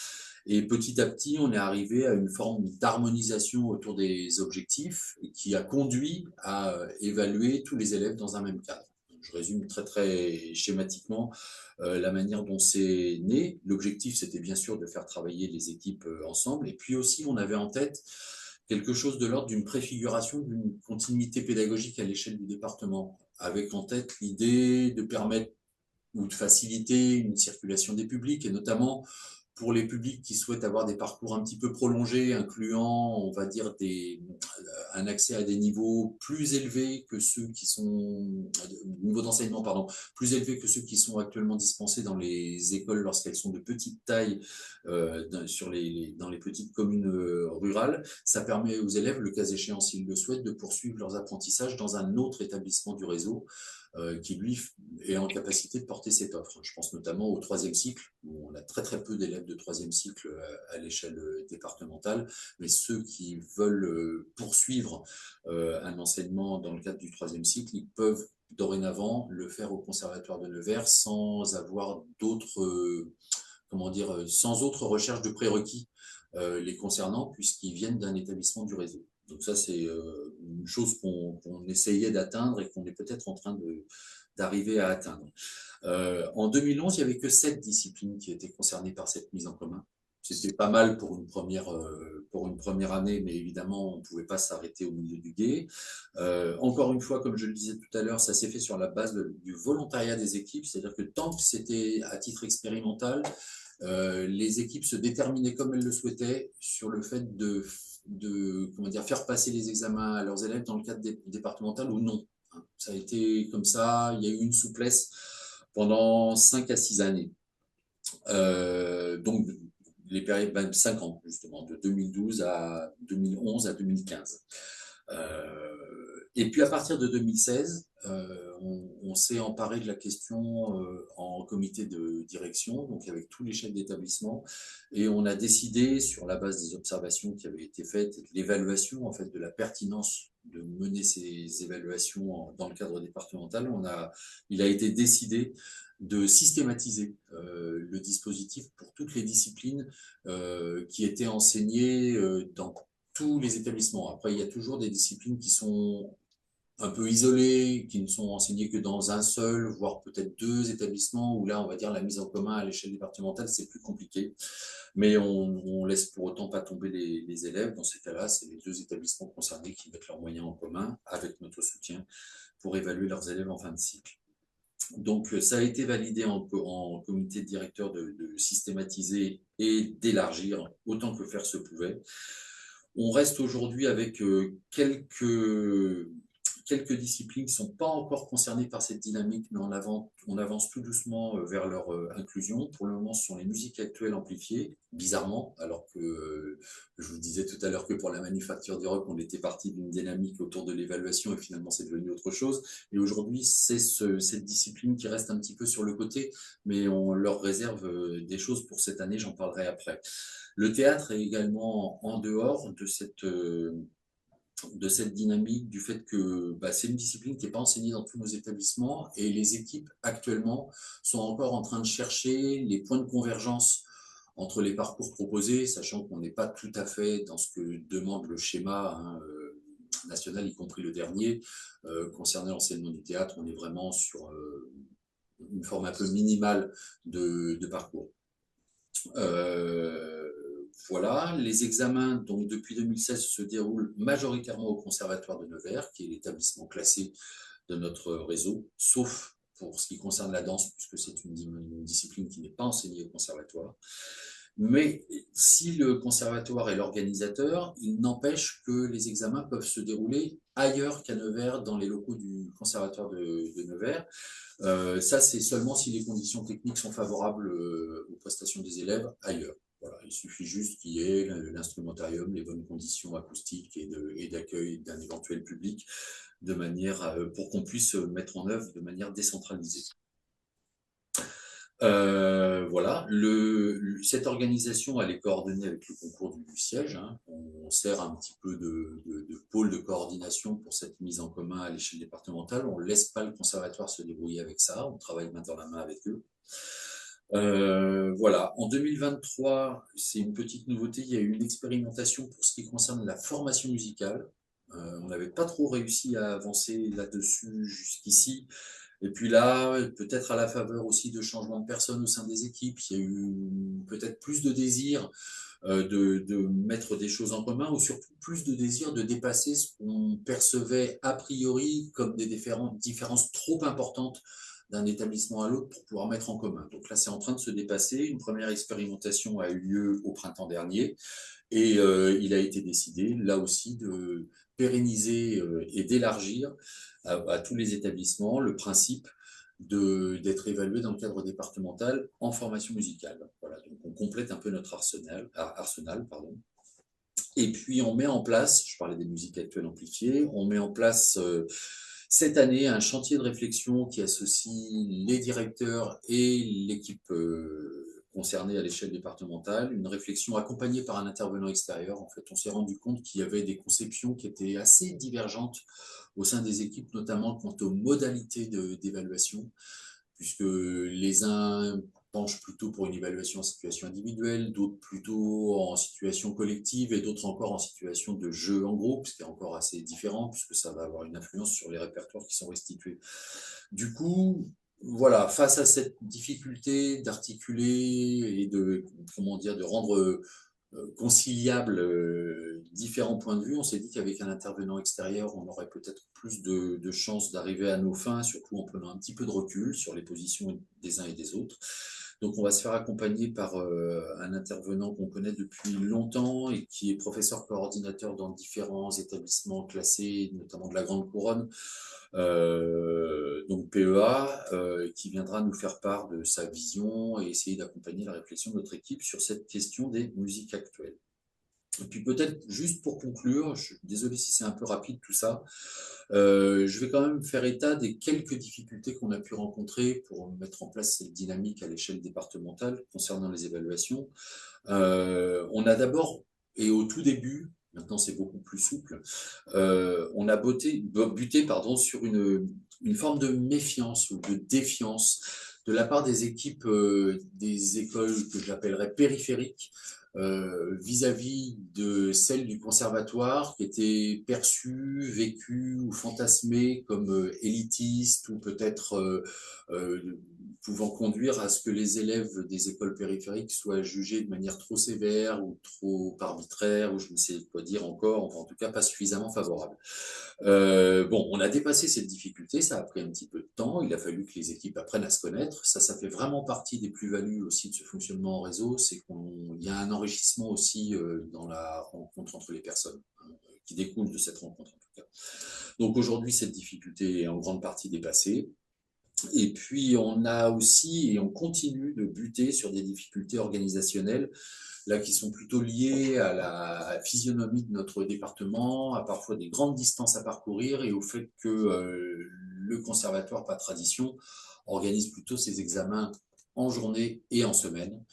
Et petit à petit, on est arrivé à une forme d'harmonisation autour des objectifs qui a conduit à évaluer tous les élèves dans un même cadre. Donc, je résume très très schématiquement la manière dont c'est né. L'objectif, c'était bien sûr de faire travailler les équipes ensemble. Et puis aussi, on avait en tête quelque chose de l'ordre d'une préfiguration d'une continuité pédagogique à l'échelle du département, avec en tête l'idée de permettre ou de faciliter une circulation des publics, et notamment pour les publics qui souhaitent avoir des parcours un petit peu prolongés, incluant, on va dire, un accès à des niveaux plus élevés que ceux qui sont, niveau d'enseignement, pardon, plus élevés que ceux qui sont actuellement dispensés dans les écoles lorsqu'elles sont de petite taille dans les petites communes rurales. Ça permet aux élèves, le cas échéant s'ils le souhaitent, de poursuivre leurs apprentissages dans un autre établissement du réseau qui, lui, est en capacité de porter cette offre. Je pense notamment au troisième cycle, où on a très très peu d'élèves de troisième cycle à l'échelle départementale, mais ceux qui veulent poursuivre un enseignement dans le cadre du troisième cycle, ils peuvent dorénavant le faire au Conservatoire de Nevers sans avoir sans autre recherche de prérequis les concernant, puisqu'ils viennent d'un établissement du réseau. Donc ça, c'est une chose qu'on essayait d'atteindre et qu'on est peut-être en train d'arriver à atteindre. En 2011, il n'y avait que 7 disciplines qui étaient concernées par cette mise en commun. C'était pas mal pour une première année, mais évidemment, on ne pouvait pas s'arrêter au milieu du gué. Encore une fois, comme je le disais tout à l'heure, ça s'est fait sur la base du volontariat des équipes, c'est-à-dire que tant que c'était à titre expérimental, les équipes se déterminaient comme elles le souhaitaient sur le fait de faire passer les examens à leurs élèves dans le cadre départemental ou non. Ça a été comme ça, il y a eu une souplesse pendant 5 à 6 années. Donc, les périodes, 5 ans justement, de 2012 à 2011 à 2015. Et puis à partir de 2016, on s'est emparé de la question en comité de direction, donc avec tous les chefs d'établissement, et on a décidé, sur la base des observations qui avaient été faites, et de l'évaluation en fait de la pertinence de mener ces évaluations dans le cadre départemental, il a été décidé de systématiser le dispositif pour toutes les disciplines qui étaient enseignées dans tous les établissements. Après, il y a toujours des disciplines qui sont un peu isolées, qui ne sont enseignées que dans un seul, voire peut-être 2 établissements, où là, on va dire la mise en commun à l'échelle départementale, c'est plus compliqué. Mais on laisse pour autant pas tomber les élèves. Dans ces cas-là, c'est les 2 établissements concernés qui mettent leurs moyens en commun, avec notre soutien, pour évaluer leurs élèves en fin de cycle. Donc, ça a été validé en comité de directeur de systématiser et d'élargir autant que faire se pouvait. On reste aujourd'hui avec quelques disciplines qui ne sont pas encore concernées par cette dynamique, mais on avance tout doucement vers leur inclusion. Pour le moment, ce sont les musiques actuelles amplifiées, bizarrement, alors que je vous disais tout à l'heure que pour la manufacture du rock, on était parti d'une dynamique autour de l'évaluation et finalement c'est devenu autre chose. Et aujourd'hui, c'est cette discipline qui reste un petit peu sur le côté, mais on leur réserve des choses pour cette année, j'en parlerai après. Le théâtre est également en dehors de cette dynamique, du fait que c'est une discipline qui n'est pas enseignée dans tous nos établissements et les équipes actuellement sont encore en train de chercher les points de convergence entre les parcours proposés, sachant qu'on n'est pas tout à fait dans ce que demande le schéma national, y compris le dernier, concernant l'enseignement du théâtre, on est vraiment sur une forme un peu minimale de parcours. Voilà, les examens, donc depuis 2016, se déroulent majoritairement au Conservatoire de Nevers, qui est l'établissement classé de notre réseau, sauf pour ce qui concerne la danse, puisque c'est une discipline qui n'est pas enseignée au conservatoire. Mais si le conservatoire est l'organisateur, il n'empêche que les examens peuvent se dérouler ailleurs qu'à Nevers, dans les locaux du conservatoire de Nevers. Ça, c'est seulement si les conditions techniques sont favorables aux prestations des élèves ailleurs. Voilà, il suffit juste qu'il y ait l'instrumentarium, les bonnes conditions acoustiques et d'accueil d'un éventuel public, de manière pour qu'on puisse mettre en œuvre de manière décentralisée. Voilà, cette organisation, elle est coordonnée avec le concours du siège. Hein. On sert un petit peu de pôle de coordination pour cette mise en commun à l'échelle départementale. On ne laisse pas le conservatoire se débrouiller avec ça. On travaille main dans la main avec eux. Voilà, en 2023, c'est une petite nouveauté. Il y a eu une expérimentation pour ce qui concerne la formation musicale. On n'avait pas trop réussi à avancer là-dessus jusqu'ici. Et puis là, peut-être à la faveur aussi de changements de personnes au sein des équipes, il y a eu peut-être plus de désir de mettre des choses en commun, ou surtout plus de désir de dépasser ce qu'on percevait a priori comme des différences trop importantes d'un établissement à l'autre pour pouvoir mettre en commun. Donc là, c'est en train de se dépasser. Une première expérimentation a eu lieu au printemps dernier, et il a été décidé, là aussi, de pérenniser et d'élargir à tous les établissements le principe d'être évalué dans le cadre départemental en formation musicale. Voilà, donc on complète un peu notre arsenal, pardon. Et puis on met en place, je parlais des musiques actuelles amplifiées, on met en place cette année un chantier de réflexion qui associe les directeurs et l'équipe concernée à l'échelle départementale, une réflexion accompagnée par un intervenant extérieur. En fait, on s'est rendu compte qu'il y avait des conceptions qui étaient assez divergentes au sein des équipes, notamment quant aux modalités d'évaluation, puisque les uns penchent plutôt pour une évaluation en situation individuelle, d'autres plutôt en situation collective, et d'autres encore en situation de jeu en groupe, ce qui est encore assez différent, puisque ça va avoir une influence sur les répertoires qui sont restitués. Du coup, voilà, face à cette difficulté d'articuler et de rendre conciliables différents points de vue, on s'est dit qu'avec un intervenant extérieur, on aurait peut-être plus de chances d'arriver à nos fins, surtout en prenant un petit peu de recul sur les positions des uns et des autres. Donc on va se faire accompagner par un intervenant qu'on connaît depuis longtemps et qui est professeur coordinateur dans différents établissements classés, notamment de la Grande Couronne, donc PEA, qui viendra nous faire part de sa vision et essayer d'accompagner la réflexion de notre équipe sur cette question des musiques actuelles. Et puis peut-être juste pour conclure, je suis désolé si c'est un peu rapide tout ça, je vais quand même faire état des quelques difficultés qu'on a pu rencontrer pour mettre en place cette dynamique à l'échelle départementale concernant les évaluations. On a d'abord, et au tout début, maintenant c'est beaucoup plus souple, on a buté sur une forme de méfiance ou de défiance de la part des équipes des écoles que j'appellerais périphériques, vis-à-vis de celles du conservatoire qui étaient perçues, vécues ou fantasmées comme élitistes, ou peut-être pouvant conduire à ce que les élèves des écoles périphériques soient jugés de manière trop sévère ou trop arbitraire, ou je ne sais quoi dire encore, enfin en tout cas pas suffisamment favorable. Bon, on a dépassé cette difficulté, ça a pris un petit peu de temps, il a fallu que les équipes apprennent à se connaître, ça fait vraiment partie des plus-values aussi de ce fonctionnement en réseau, c'est qu'il y a un enrichissement aussi dans la rencontre entre les personnes, hein, qui découle de cette rencontre en tout cas. Donc aujourd'hui, cette difficulté est en grande partie dépassée. Et puis on a aussi, et on continue de buter sur des difficultés organisationnelles, là qui sont plutôt liées à la physionomie de notre département, à parfois des grandes distances à parcourir, et au fait que le conservatoire par tradition organise plutôt ses examens en journée et en semaine,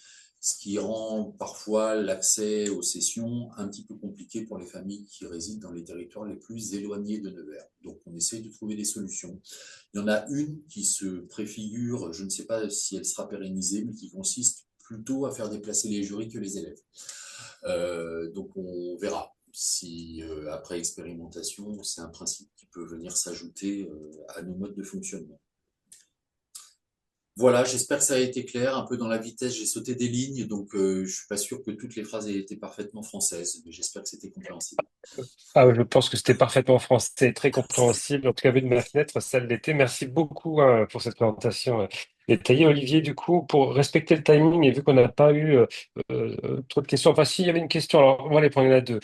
ce qui rend parfois l'accès aux sessions un petit peu compliqué pour les familles qui résident dans les territoires les plus éloignés de Nevers. Donc on essaye de trouver des solutions. Il y en a une qui se préfigure, je ne sais pas si elle sera pérennisée, mais qui consiste plutôt à faire déplacer les jurys que les élèves. Donc on verra si après expérimentation, c'est un principe qui peut venir s'ajouter à nos modes de fonctionnement. Voilà, j'espère que ça a été clair. Un peu dans la vitesse, j'ai sauté des lignes, donc je suis pas sûr que toutes les phrases aient été parfaitement françaises, mais j'espère que c'était compréhensible. Je pense que c'était parfaitement français, très compréhensible. En tout cas, vu de ma fenêtre, ça l'était. Merci beaucoup pour cette présentation détaillée. Olivier, du coup, pour respecter le timing et vu qu'on n'a pas eu trop de questions, enfin, s'il y avait une question, alors on va les prendre, il y en a deux.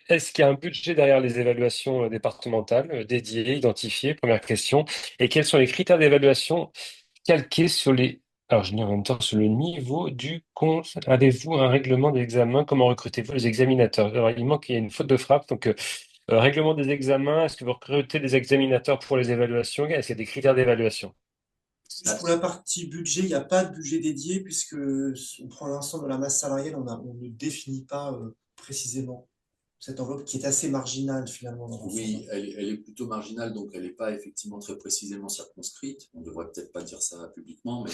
Est-ce qu'il y a un budget derrière les évaluations départementales dédiées, identifiées? Première question. Et quels sont les critères d'évaluation calqués sur les... Alors, je dis en même temps sur le niveau du compte. Avez-vous un règlement d'examen? Comment recrutez-vous les examinateurs? Alors, il manque, il y a une faute de frappe. Donc, règlement des examens, est-ce que vous recrutez des examinateurs pour les évaluations? Est-ce qu'il y a des critères d'évaluation? Juste pour la partie budget, il n'y a pas de budget dédié puisque on prend l'ensemble de la masse salariale, on ne définit pas précisément cette enveloppe qui est assez marginale finalement dans l'ensemble. Oui, elle est plutôt marginale, donc elle n'est pas effectivement très précisément circonscrite. On ne devrait peut-être pas dire ça publiquement,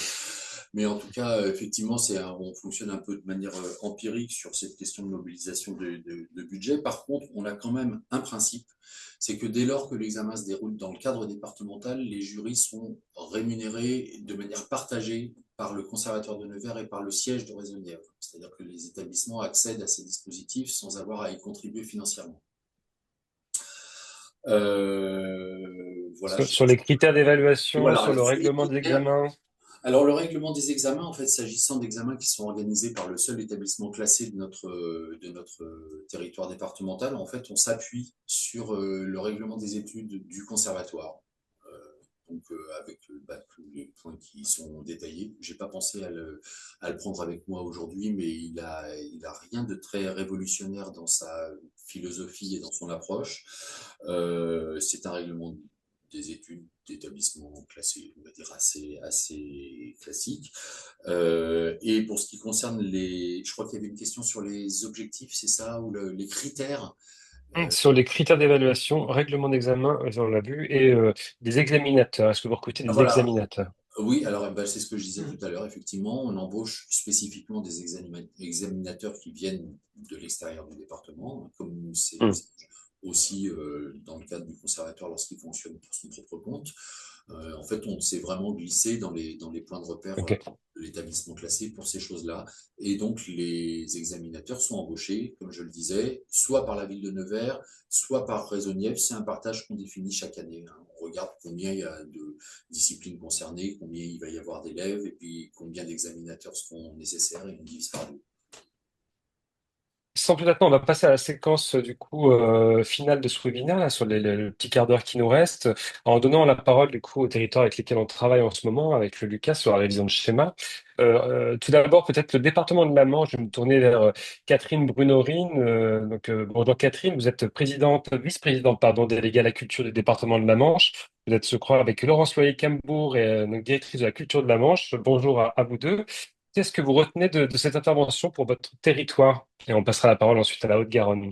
mais en tout cas, effectivement, on fonctionne un peu de manière empirique sur cette question de mobilisation de budget. Par contre, on a quand même un principe, c'est que dès lors que l'examen se déroule dans le cadre départemental, les jurys sont rémunérés de manière partagée par le Conservatoire de Nevers et par le siège de Raisonnières. C'est-à-dire que les établissements accèdent à ces dispositifs sans avoir à y contribuer financièrement. Voilà. Sur les critères d'évaluation, Voilà, sur le sur les règlement des critères. examens? Alors, le règlement des examens, en fait, s'agissant d'examens qui sont organisés par le seul établissement classé de notre territoire départemental, en fait, on s'appuie sur le règlement des études du conservatoire. Donc, avec tous les points qui sont détaillés. Je n'ai pas pensé à le prendre avec moi aujourd'hui, mais il a rien de très révolutionnaire dans sa philosophie et dans son approche. C'est un règlement des études d'établissement classé, on va dire assez classique. Et pour ce qui concerne je crois qu'il y avait une question sur les objectifs, c'est ça, ou les critères. Sur les critères d'évaluation, règlement d'examen, on l'a vu, et des examinateurs. Est-ce que vous recrutez des Voilà. examinateurs? Oui, alors c'est ce que je disais tout à l'heure. Effectivement, on embauche spécifiquement des examinateurs qui viennent de l'extérieur du département, comme c'est aussi dans le cadre du conservatoire lorsqu'il fonctionne pour son propre compte. En fait, on s'est vraiment glissé dans les points de repère Ok. de l'établissement classé pour ces choses-là. Et donc, les examinateurs sont embauchés, comme je le disais, soit par la ville de Nevers, soit par Raisonnières. C'est un partage qu'on définit chaque année. On regarde combien il y a de disciplines concernées, combien il va y avoir d'élèves, et puis combien d'examinateurs seront nécessaires, et on divise par deux. Sans plus attendre, on va passer à la séquence du coup finale de ce webinaire, là, sur le petit quart d'heure qui nous reste, en donnant la parole du coup aux territoires avec lesquels on travaille en ce moment, avec le Lucas sur la révision de schéma. Tout d'abord, peut-être le département de la Manche. Je vais me tourner vers Catherine Brunorine. Bonjour Catherine, vous êtes vice-présidente, pardon, déléguée à la culture du département de la Manche. Vous êtes, je crois, avec Laurence Loyer-Cambourg, et donc directrice de la culture de la Manche. Bonjour à vous deux. Qu'est-ce que vous retenez de cette intervention pour votre territoire? Et on passera la parole ensuite à la Haute-Garonne.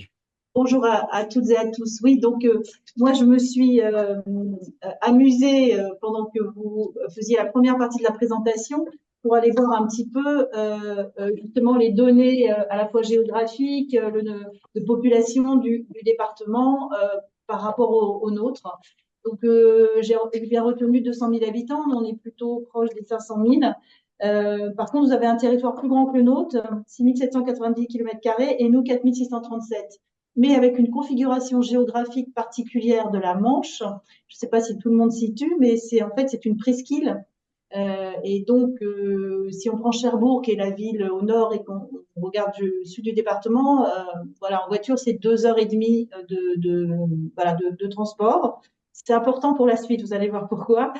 Bonjour à toutes et à tous. Oui, donc moi je me suis amusée pendant que vous faisiez la première partie de la présentation pour aller voir un petit peu justement les données à la fois géographiques, de population du département par rapport au nôtre. Donc j'ai bien retenu 200 000 habitants, on est plutôt proche des 500 000. Par contre, vous avez un territoire plus grand que le nôtre, 6 790 km² et nous 4 637. Mais avec une configuration géographique particulière de la Manche. Je ne sais pas si tout le monde situe, mais c'est une presqu'île. Et donc, si on prend Cherbourg, qui est la ville au nord, et qu'on regarde le sud du département, voilà, en voiture, c'est 2 heures et demie de transport. C'est important pour la suite, vous allez voir pourquoi.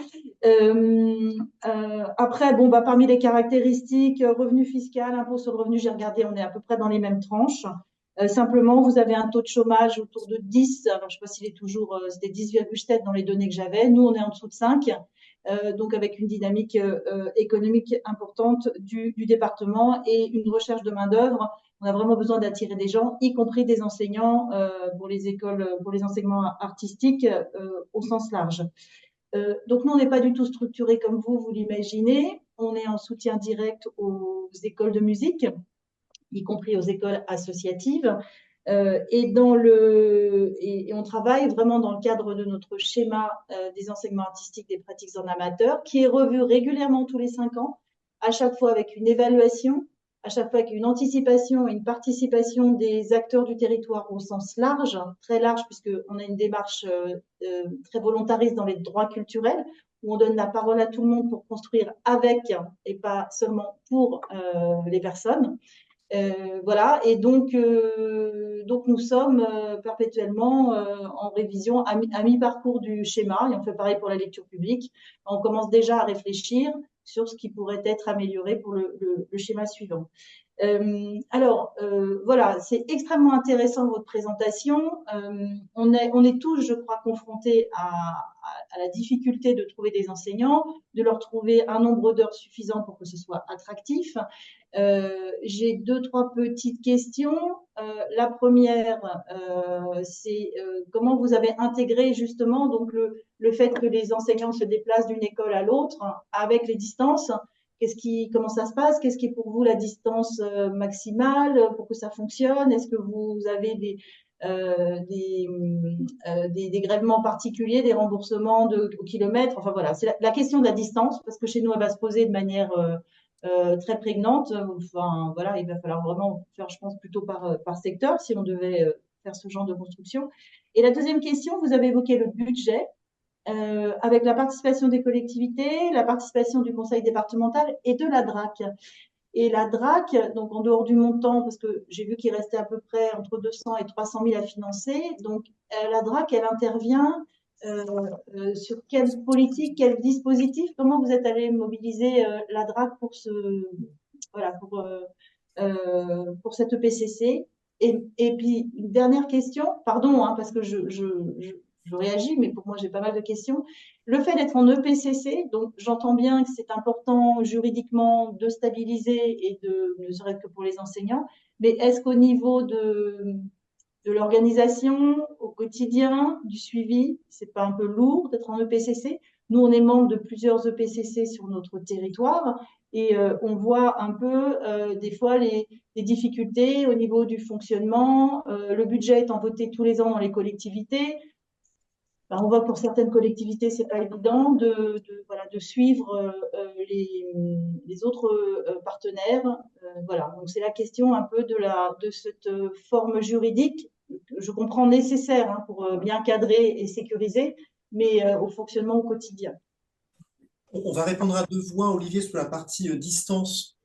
Après, parmi les caractéristiques, revenu fiscal, impôt sur le revenu, j'ai regardé, on est à peu près dans les mêmes tranches. Simplement, vous avez un taux de chômage autour de 10, alors je ne sais pas s'il est toujours, c'était 10,7 dans les données que j'avais. Nous, on est en dessous de 5, donc avec une dynamique économique importante du département et une recherche de main-d'œuvre. On a vraiment besoin d'attirer des gens, y compris des enseignants pour les écoles, pour les enseignements artistiques au sens large. Donc nous, on n'est pas du tout structuré comme vous l'imaginez. on est en soutien direct aux écoles de musique, y compris aux écoles associatives. Et on travaille vraiment dans le cadre de notre schéma des enseignements artistiques des pratiques en amateur, qui est revu régulièrement tous les 5 ans, à chaque fois avec une évaluation, à chaque fois avec une anticipation et une participation des acteurs du territoire au sens large, très large, puisqu'on a une démarche très volontariste dans les droits culturels, où on donne la parole à tout le monde pour construire avec et pas seulement pour les personnes. Voilà, et donc nous sommes perpétuellement en révision à mi-parcours du schéma, et on fait pareil pour la lecture publique. On commence déjà à réfléchir sur ce qui pourrait être amélioré pour le schéma suivant. Voilà, c'est extrêmement intéressant votre présentation. On est tous, je crois, confrontés à la difficulté de trouver des enseignants, de leur trouver un nombre d'heures suffisant pour que ce soit attractif. J'ai 2-3 petites questions. La première, c'est comment vous avez intégré justement donc le fait que les enseignants se déplacent d'une école à l'autre avec les distances. Comment ça se passe? Qu'est-ce qui est pour vous la distance maximale pour que ça fonctionne? Est-ce que vous avez des dégrèvements particuliers, des remboursements au kilomètre? Enfin voilà, c'est la question de la distance, parce que chez nous, elle va se poser de manière très prégnante. Enfin voilà, il va falloir vraiment faire, je pense, plutôt par secteur si on devait faire ce genre de construction. Et la deuxième question, vous avez évoqué le budget. Avec la participation des collectivités, la participation du conseil départemental et de la DRAC. Et la DRAC, donc en dehors du montant, parce que j'ai vu qu'il restait à peu près entre 200 et 300 000 à financer, donc la DRAC, elle intervient sur quelle politique, quel dispositif, comment vous êtes allé mobiliser la DRAC pour cette EPCC. Et puis, une dernière question, pardon, hein, parce que je réagis, mais pour moi, j'ai pas mal de questions. Le fait d'être en EPCC, donc j'entends bien que c'est important juridiquement de stabiliser et ne serait-ce que pour les enseignants, mais est-ce qu'au niveau de l'organisation, au quotidien, du suivi, c'est pas un peu lourd d'être en EPCC? Nous, on est membre de plusieurs EPCC sur notre territoire et on voit un peu des fois les difficultés au niveau du fonctionnement. Le budget étant voté tous les ans dans les collectivités, on voit que pour certaines collectivités, c'est pas évident de suivre les autres partenaires. Voilà, donc c'est la question un peu de cette forme juridique, je comprends nécessaire hein, pour bien cadrer et sécuriser, mais au fonctionnement au quotidien. On va répondre à 2 voix, Olivier, sur la partie distance,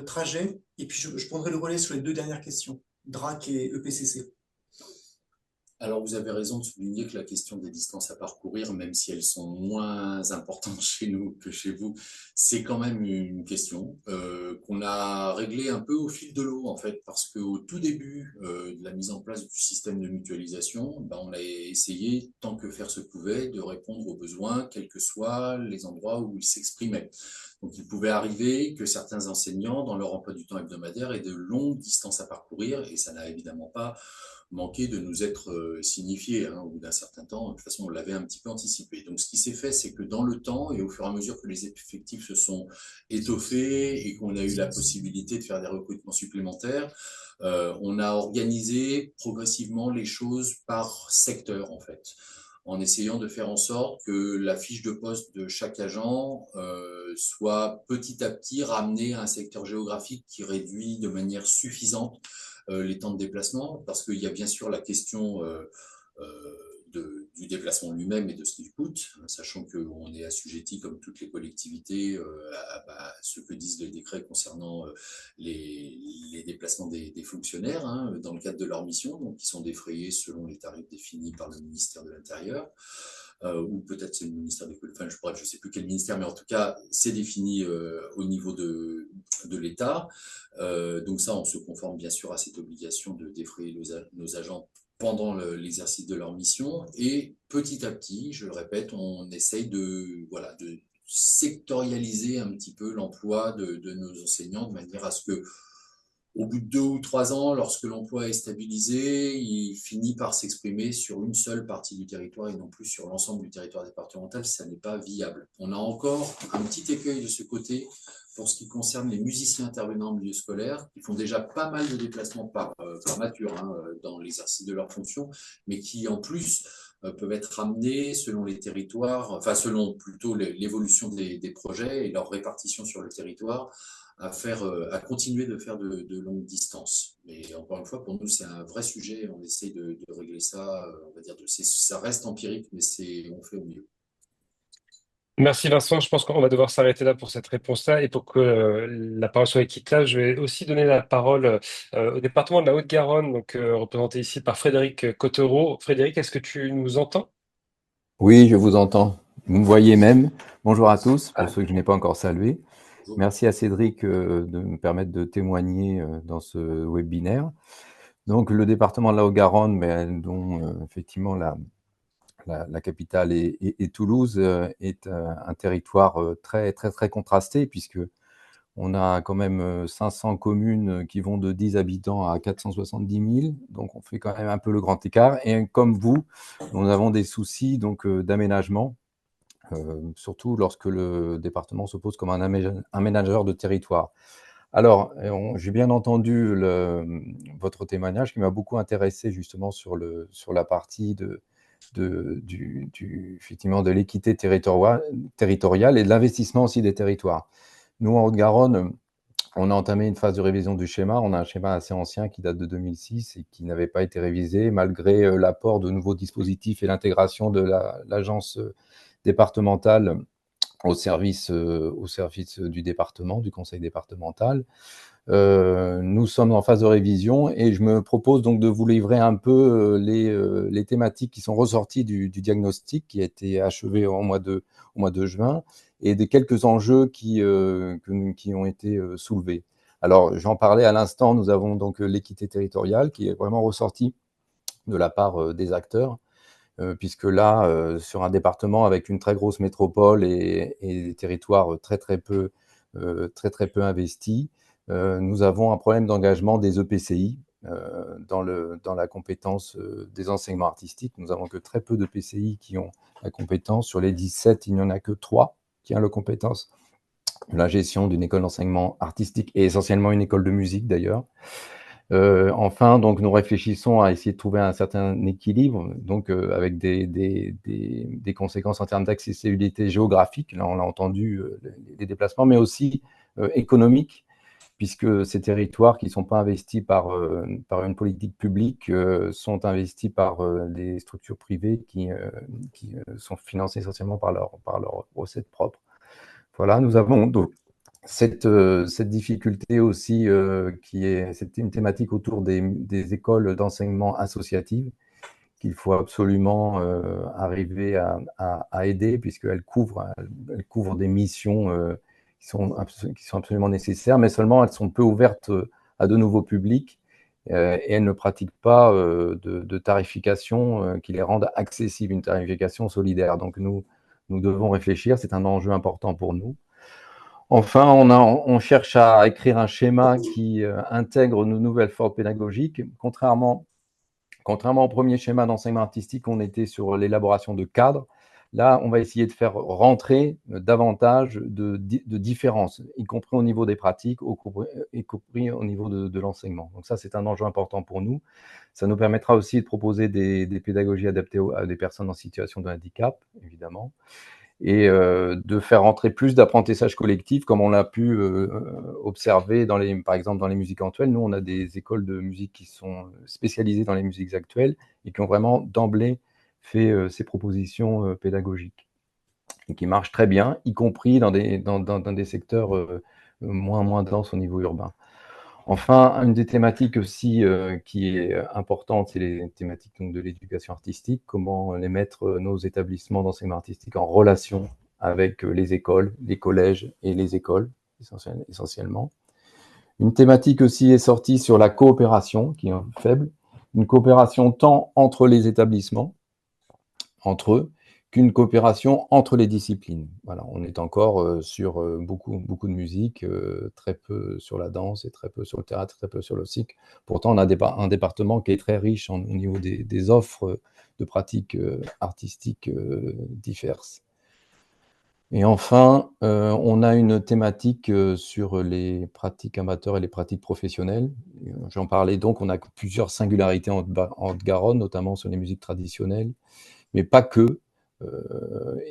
trajet, et puis je prendrai le relais sur les 2 dernières questions, DRAC et EPCC. Alors, vous avez raison de souligner que la question des distances à parcourir, même si elles sont moins importantes chez nous que chez vous, c'est quand même une question qu'on a réglée un peu au fil de l'eau, en fait, parce qu'au tout début de la mise en place du système de mutualisation, on a essayé, tant que faire se pouvait, de répondre aux besoins, quels que soient les endroits où ils s'exprimaient. Donc, il pouvait arriver que certains enseignants, dans leur emploi du temps hebdomadaire, aient de longues distances à parcourir, et ça n'a évidemment pas manqué de nous être signifié hein, au bout d'un certain temps. De toute façon, on l'avait un petit peu anticipé. Donc, ce qui s'est fait, c'est que dans le temps et au fur et à mesure que les effectifs se sont étoffés et qu'on a eu la possibilité de faire des recrutements supplémentaires, on a organisé progressivement les choses par secteur, en fait, en essayant de faire en sorte que la fiche de poste de chaque agent soit petit à petit ramenée à un secteur géographique qui réduit de manière suffisante les temps de déplacement, parce qu'il y a bien sûr la question du déplacement lui-même et de ce qu'il coûte, sachant qu'on est assujetti, comme toutes les collectivités, à ce que disent les décrets concernant les déplacements des fonctionnaires hein, dans le cadre de leur mission, donc qui sont défrayés selon les tarifs définis par le ministère de l'Intérieur. Ou peut-être c'est le ministère des Collectivités, enfin je ne sais plus quel ministère, mais en tout cas c'est défini au niveau de l'État. Donc ça, on se conforme bien sûr à cette obligation de défrayer nos agents pendant l'exercice de leur mission. Et petit à petit, je le répète, on essaye de sectorialiser un petit peu l'emploi de nos enseignants de manière à ce que au bout de 2 ou 3 ans, lorsque l'emploi est stabilisé, il finit par s'exprimer sur une seule partie du territoire et non plus sur l'ensemble du territoire départemental. Ça n'est pas viable. On a encore un petit écueil de ce côté pour ce qui concerne les musiciens intervenant en milieu scolaire, qui font déjà pas mal de déplacements par nature dans l'exercice de leurs fonctions, mais qui en plus peuvent être amenés selon les territoires, enfin selon plutôt l'évolution des projets et leur répartition sur le territoire, à continuer de faire de longues distances. Mais encore une fois, pour nous, c'est un vrai sujet. On essaie de régler ça. On va dire, ça reste empirique, mais on fait au mieux. Merci Vincent, je pense qu'on va devoir s'arrêter là pour cette réponse-là et pour que la parole soit équitable, je vais aussi donner la parole au département de la Haute-Garonne, donc représenté ici par Frédéric Cottereau. Frédéric, est-ce que tu nous entends? Oui, je vous entends. Vous me voyez même. Bonjour à tous, pour ceux que je n'ai pas encore salués. Bonjour. Merci à Cédric de me permettre de témoigner dans ce webinaire. Donc, le département de la Haute-Garonne, dont effectivement la capitale est Toulouse, est un territoire très, très, très contrasté, puisque on a quand même 500 communes qui vont de 10 habitants à 470 000, donc on fait quand même un peu le grand écart. Et comme vous, nous avons des soucis d'aménagement, surtout lorsque le département se pose comme un aménageur de territoire. Alors, j'ai bien entendu votre témoignage qui m'a beaucoup intéressé justement sur la partie effectivement de l'équité territoriale et de l'investissement aussi des territoires. Nous, en Haute-Garonne, on a entamé une phase de révision du schéma. On a un schéma assez ancien qui date de 2006 et qui n'avait pas été révisé, malgré l'apport de nouveaux dispositifs et l'intégration de l'agence départementale au service du département, du conseil départemental. Nous sommes en phase de révision et je me propose donc de vous livrer un peu les thématiques qui sont ressorties du diagnostic qui a été achevé au mois de juin et des quelques enjeux qui ont été soulevés. Alors, j'en parlais à l'instant, nous avons donc l'équité territoriale qui est vraiment ressortie de la part des acteurs, puisque là, sur un département avec une très grosse métropole et des territoires très très peu investis, nous avons un problème d'engagement des EPCI dans la compétence des enseignements artistiques. Nous n'avons que très peu d'EPCI qui ont la compétence. Sur les 17, il n'y en a que 3 qui ont la compétence de la gestion d'une école d'enseignement artistique et essentiellement une école de musique d'ailleurs. Enfin, donc, nous réfléchissons à essayer de trouver un certain équilibre, donc avec des conséquences en termes d'accessibilité géographique. Là, on l'a entendu, les déplacements, mais aussi économiques, puisque ces territoires qui ne sont pas investis par une politique publique sont investis par des structures privées qui sont financées essentiellement par leurs recettes propres. Voilà, nous avons donc cette difficulté aussi c'est une thématique autour des écoles d'enseignement associatives qu'il faut absolument arriver à aider puisqu'elles couvrent des missions qui sont absolument nécessaires, mais seulement elles sont peu ouvertes à de nouveaux publics et elles ne pratiquent pas de tarification qui les rende accessibles, une tarification solidaire. Donc nous devons réfléchir, c'est un enjeu important pour nous. Enfin, on cherche à écrire un schéma qui intègre nos nouvelles formes pédagogiques. Contrairement au premier schéma d'enseignement artistique, on était sur l'élaboration de cadres. Là, on va essayer de faire rentrer davantage de différences, y compris au niveau des pratiques, y compris au niveau de l'enseignement. Donc ça, c'est un enjeu important pour nous. Ça nous permettra aussi de proposer des pédagogies adaptées à des personnes en situation de handicap, évidemment, et de faire entrer plus d'apprentissage collectif, comme on l'a pu observer, par exemple, dans les musiques actuelles. Nous, on a des écoles de musique qui sont spécialisées dans les musiques actuelles et qui ont vraiment d'emblée fait ces propositions pédagogiques et qui marchent très bien, y compris dans des secteurs moins denses au niveau urbain. Enfin, une des thématiques aussi qui est importante, c'est les thématiques donc, de l'éducation artistique, comment les mettre nos établissements d'enseignement artistique en relation avec les écoles, les collèges et les écoles, essentiellement. Une thématique aussi est sortie sur la coopération, qui est faible, une coopération tant entre les établissements, entre eux, qu'une coopération entre les disciplines. Voilà, on est encore sur beaucoup de musique, très peu sur la danse et très peu sur le théâtre, très peu sur le cycle. Pourtant, on a un département qui est très riche au niveau des offres de pratiques artistiques diverses. Et enfin, on a une thématique sur les pratiques amateurs et les pratiques professionnelles. J'en parlais donc, on a plusieurs singularités en Haute-Garonne, notamment sur les musiques traditionnelles, mais pas que.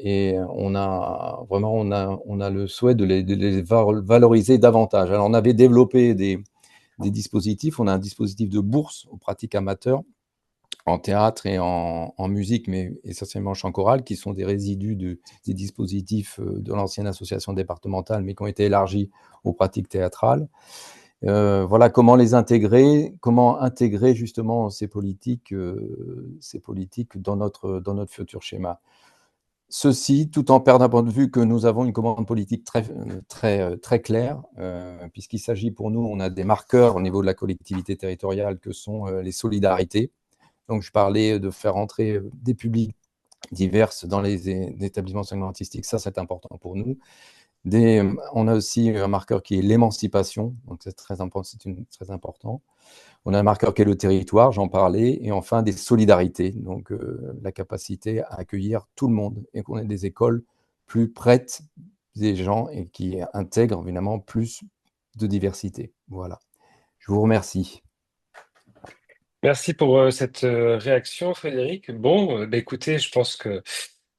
Et on a le souhait de les valoriser davantage. Alors, on avait développé des dispositifs. On a un dispositif de bourse aux pratiques amateurs en théâtre et en musique, mais essentiellement en chant choral, qui sont des résidus des dispositifs de l'ancienne association départementale, mais qui ont été élargis aux pratiques théâtrales. Voilà comment les intégrer, comment intégrer justement ces politiques dans notre futur schéma. Ceci, tout en perdant de vue que nous avons une commande politique très claire, puisqu'il s'agit pour nous, on a des marqueurs au niveau de la collectivité territoriale que sont les solidarités. Donc, je parlais de faire entrer des publics divers dans les établissements d'enseignement artistique. Ça, c'est important pour nous. On a aussi un marqueur qui est l'émancipation. Donc, c'est très important. On a un marqueur qui est le territoire, j'en parlais. Et enfin, des solidarités. Donc, la capacité à accueillir tout le monde et qu'on ait des écoles plus prêtes des gens et qui intègrent évidemment plus de diversité. Voilà. Je vous remercie. Merci pour cette réaction, Frédéric. Bon, bah, écoutez, je pense que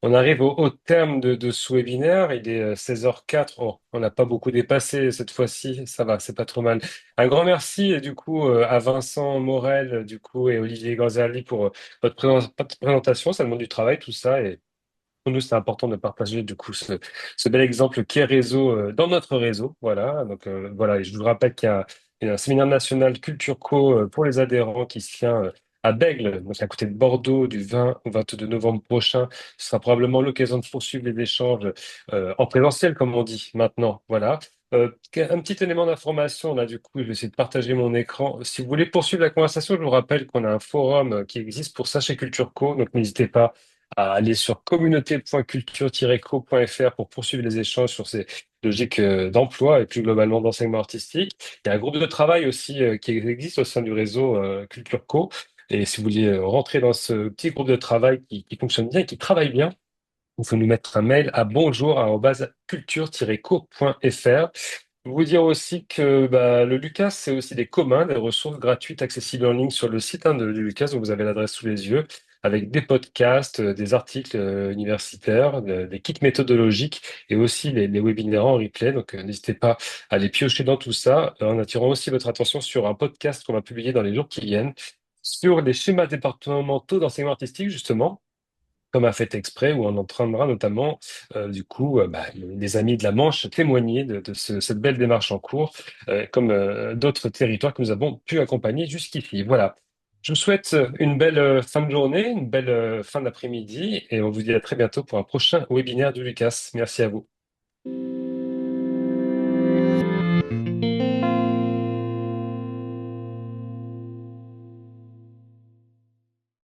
on arrive au terme de ce webinaire. Il est 16h04. Oh, on n'a pas beaucoup dépassé cette fois-ci. Ça va, c'est pas trop mal. Un grand merci du coup à Vincent Morel du coup et Olivier Gonzalez pour votre présentation. Ça demande du travail tout ça et pour nous, c'est important de partager du coup ce bel exemple qui est réseau dans notre réseau. Voilà. Donc voilà. Et je vous rappelle qu'il y a un séminaire national Culture Co pour les adhérents qui se tient à Bègles, donc à côté de Bordeaux, du 20 au 22 novembre prochain. Ce sera probablement l'occasion de poursuivre les échanges en présentiel, comme on dit maintenant. Voilà. Un petit élément d'information, là, du coup, je vais essayer de partager mon écran. Si vous voulez poursuivre la conversation, je vous rappelle qu'on a un forum qui existe pour ça chez Culture Co. Donc, n'hésitez pas à aller sur communauté.culture-co.fr pour poursuivre les échanges sur ces logiques d'emploi et plus globalement d'enseignement artistique. Il y a un groupe de travail aussi qui existe au sein du réseau Culture Co. Et si vous voulez rentrer dans ce petit groupe de travail qui fonctionne bien et qui travaille bien, vous pouvez nous mettre un mail à bonjour@culture-co.fr. Vous dire aussi que bah, le Lucas, c'est aussi des communs, des ressources gratuites accessibles en ligne sur le site du Lucas, dont vous avez l'adresse sous les yeux, avec des podcasts, des articles universitaires, des kits méthodologiques et aussi les webinaires en replay. Donc, n'hésitez pas à les piocher dans tout ça, en attirant aussi votre attention sur un podcast qu'on va publier dans les jours qui viennent sur les schémas départementaux d'enseignement artistique, justement comme a fait exprès, où on entraînera notamment, du coup, bah, les amis de la Manche témoigner de cette belle démarche en cours, comme d'autres territoires que nous avons pu accompagner jusqu'ici. Voilà. Je vous souhaite une belle fin de journée, une belle fin d'après-midi, et on vous dit à très bientôt pour un prochain webinaire du Lucas. Merci à vous.